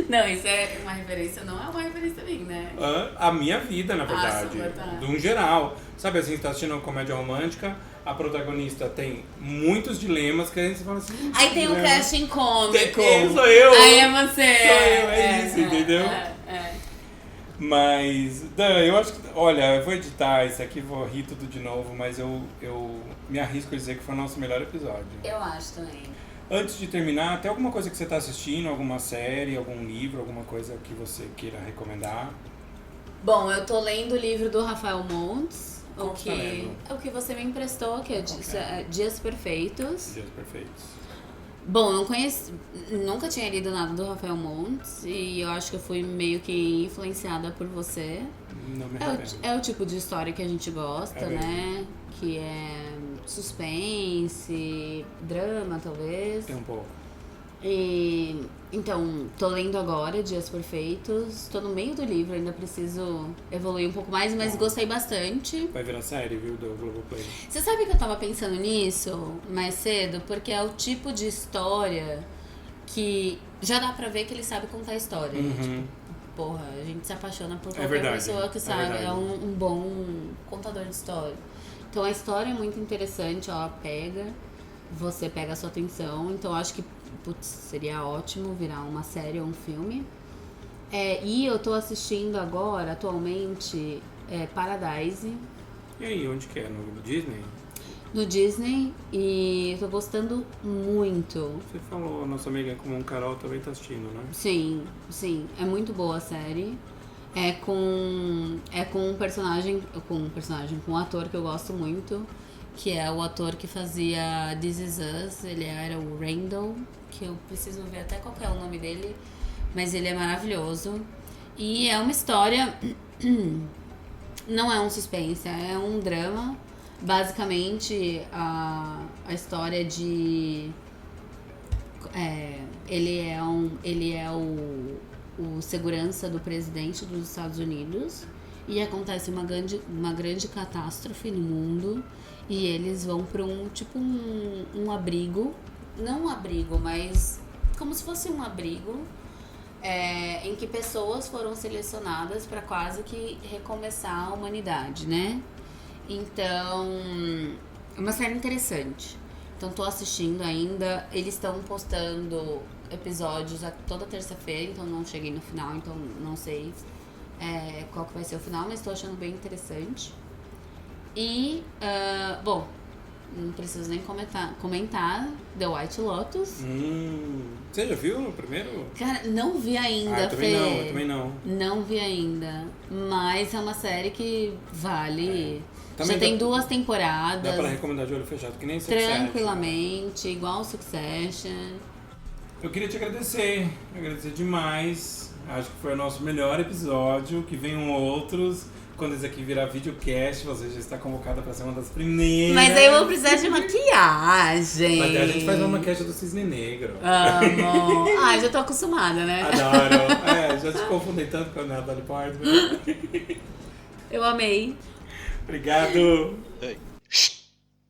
Não, isso é uma referência, não é uma referência a mim, né? A minha vida, na verdade. tá. De um geral. Sabe assim, você tá assistindo uma comédia romântica, a protagonista tem muitos dilemas que a gente fala assim... Aí tem um dilema. casting cômico. Sou eu. Aí é você. É isso, entendeu? É. Mas, Dan, eu acho que... Olha, eu vou editar isso aqui, vou rir tudo de novo, mas eu me arrisco a dizer que foi o nosso melhor episódio. Eu acho também. Antes de terminar, tem alguma coisa que você está assistindo? Alguma série, algum livro, alguma coisa que você queira recomendar? Bom, eu tô lendo o livro do Rafael Montes, Qual você tá lendo? o que você me emprestou, que é Dias Perfeitos. Dias Perfeitos. Bom, não conheço, nunca tinha lido nada do Rafael Montes e eu acho que eu fui meio que influenciada por você. Não me arrependo. É o tipo de história que a gente gosta, É mesmo. né? Que é suspense, drama, talvez. Tem um pouco. E então, tô lendo agora Dias Perfeitos. Tô no meio do livro, ainda preciso evoluir um pouco mais, mas gostei bastante. Vai virar série, viu, do Globoplay. Você sabe que eu tava pensando nisso mais cedo? Porque é o tipo de história que já dá pra ver que ele sabe contar a história. né? Tipo, porra, a gente se apaixona por qualquer verdade, pessoa que sabe, verdade. é um bom contador de história. Então a história é muito interessante, ela você pega a sua atenção, então acho que putz, seria ótimo virar uma série ou um filme. E eu tô assistindo agora, atualmente, Paradise, E aí, onde que é? No Disney? no Disney, e tô gostando muito. Você falou, a nossa amiga comum Carol também tá assistindo, né? Sim, é muito boa a série. Com um ator que eu gosto muito, que é o ator que fazia This Is Us, ele era o Randall, que eu preciso ver até qual que é o nome dele, mas ele é maravilhoso. E é uma história, não é um suspense, é um drama. Basicamente, a história de... ele é o segurança do presidente dos Estados Unidos e acontece uma grande catástrofe no mundo e eles vão para um abrigo, não um abrigo, mas como se fosse um abrigo em que pessoas foram selecionadas para quase que recomeçar a humanidade, né? Então, é uma série interessante. Então, tô assistindo ainda. Eles estão postando episódios toda terça-feira, então não cheguei no final, então não sei qual que vai ser o final, mas tô achando bem interessante. E, bom, não preciso nem comentar The White Lotus. Você já viu o primeiro? Cara, não vi ainda, eu também não. Não vi ainda. Mas é uma série que vale. Também já tem 2 temporadas. Dá pra recomendar de olho fechado, que nem Succession. Tranquilamente, igual Succession. Eu queria te agradecer demais. Acho que foi o nosso melhor episódio, que venham outros. Quando esse aqui virar videocast, você já está convocada para ser uma das primeiras. Mas aí eu vou precisar de maquiagem. Mas aí a gente faz uma maquiagem do Cisne Negro. Amo. Já tô acostumada, né? Adoro. Já te confundei tanto com a Natalie Portman. Eu amei. Obrigado. Ei.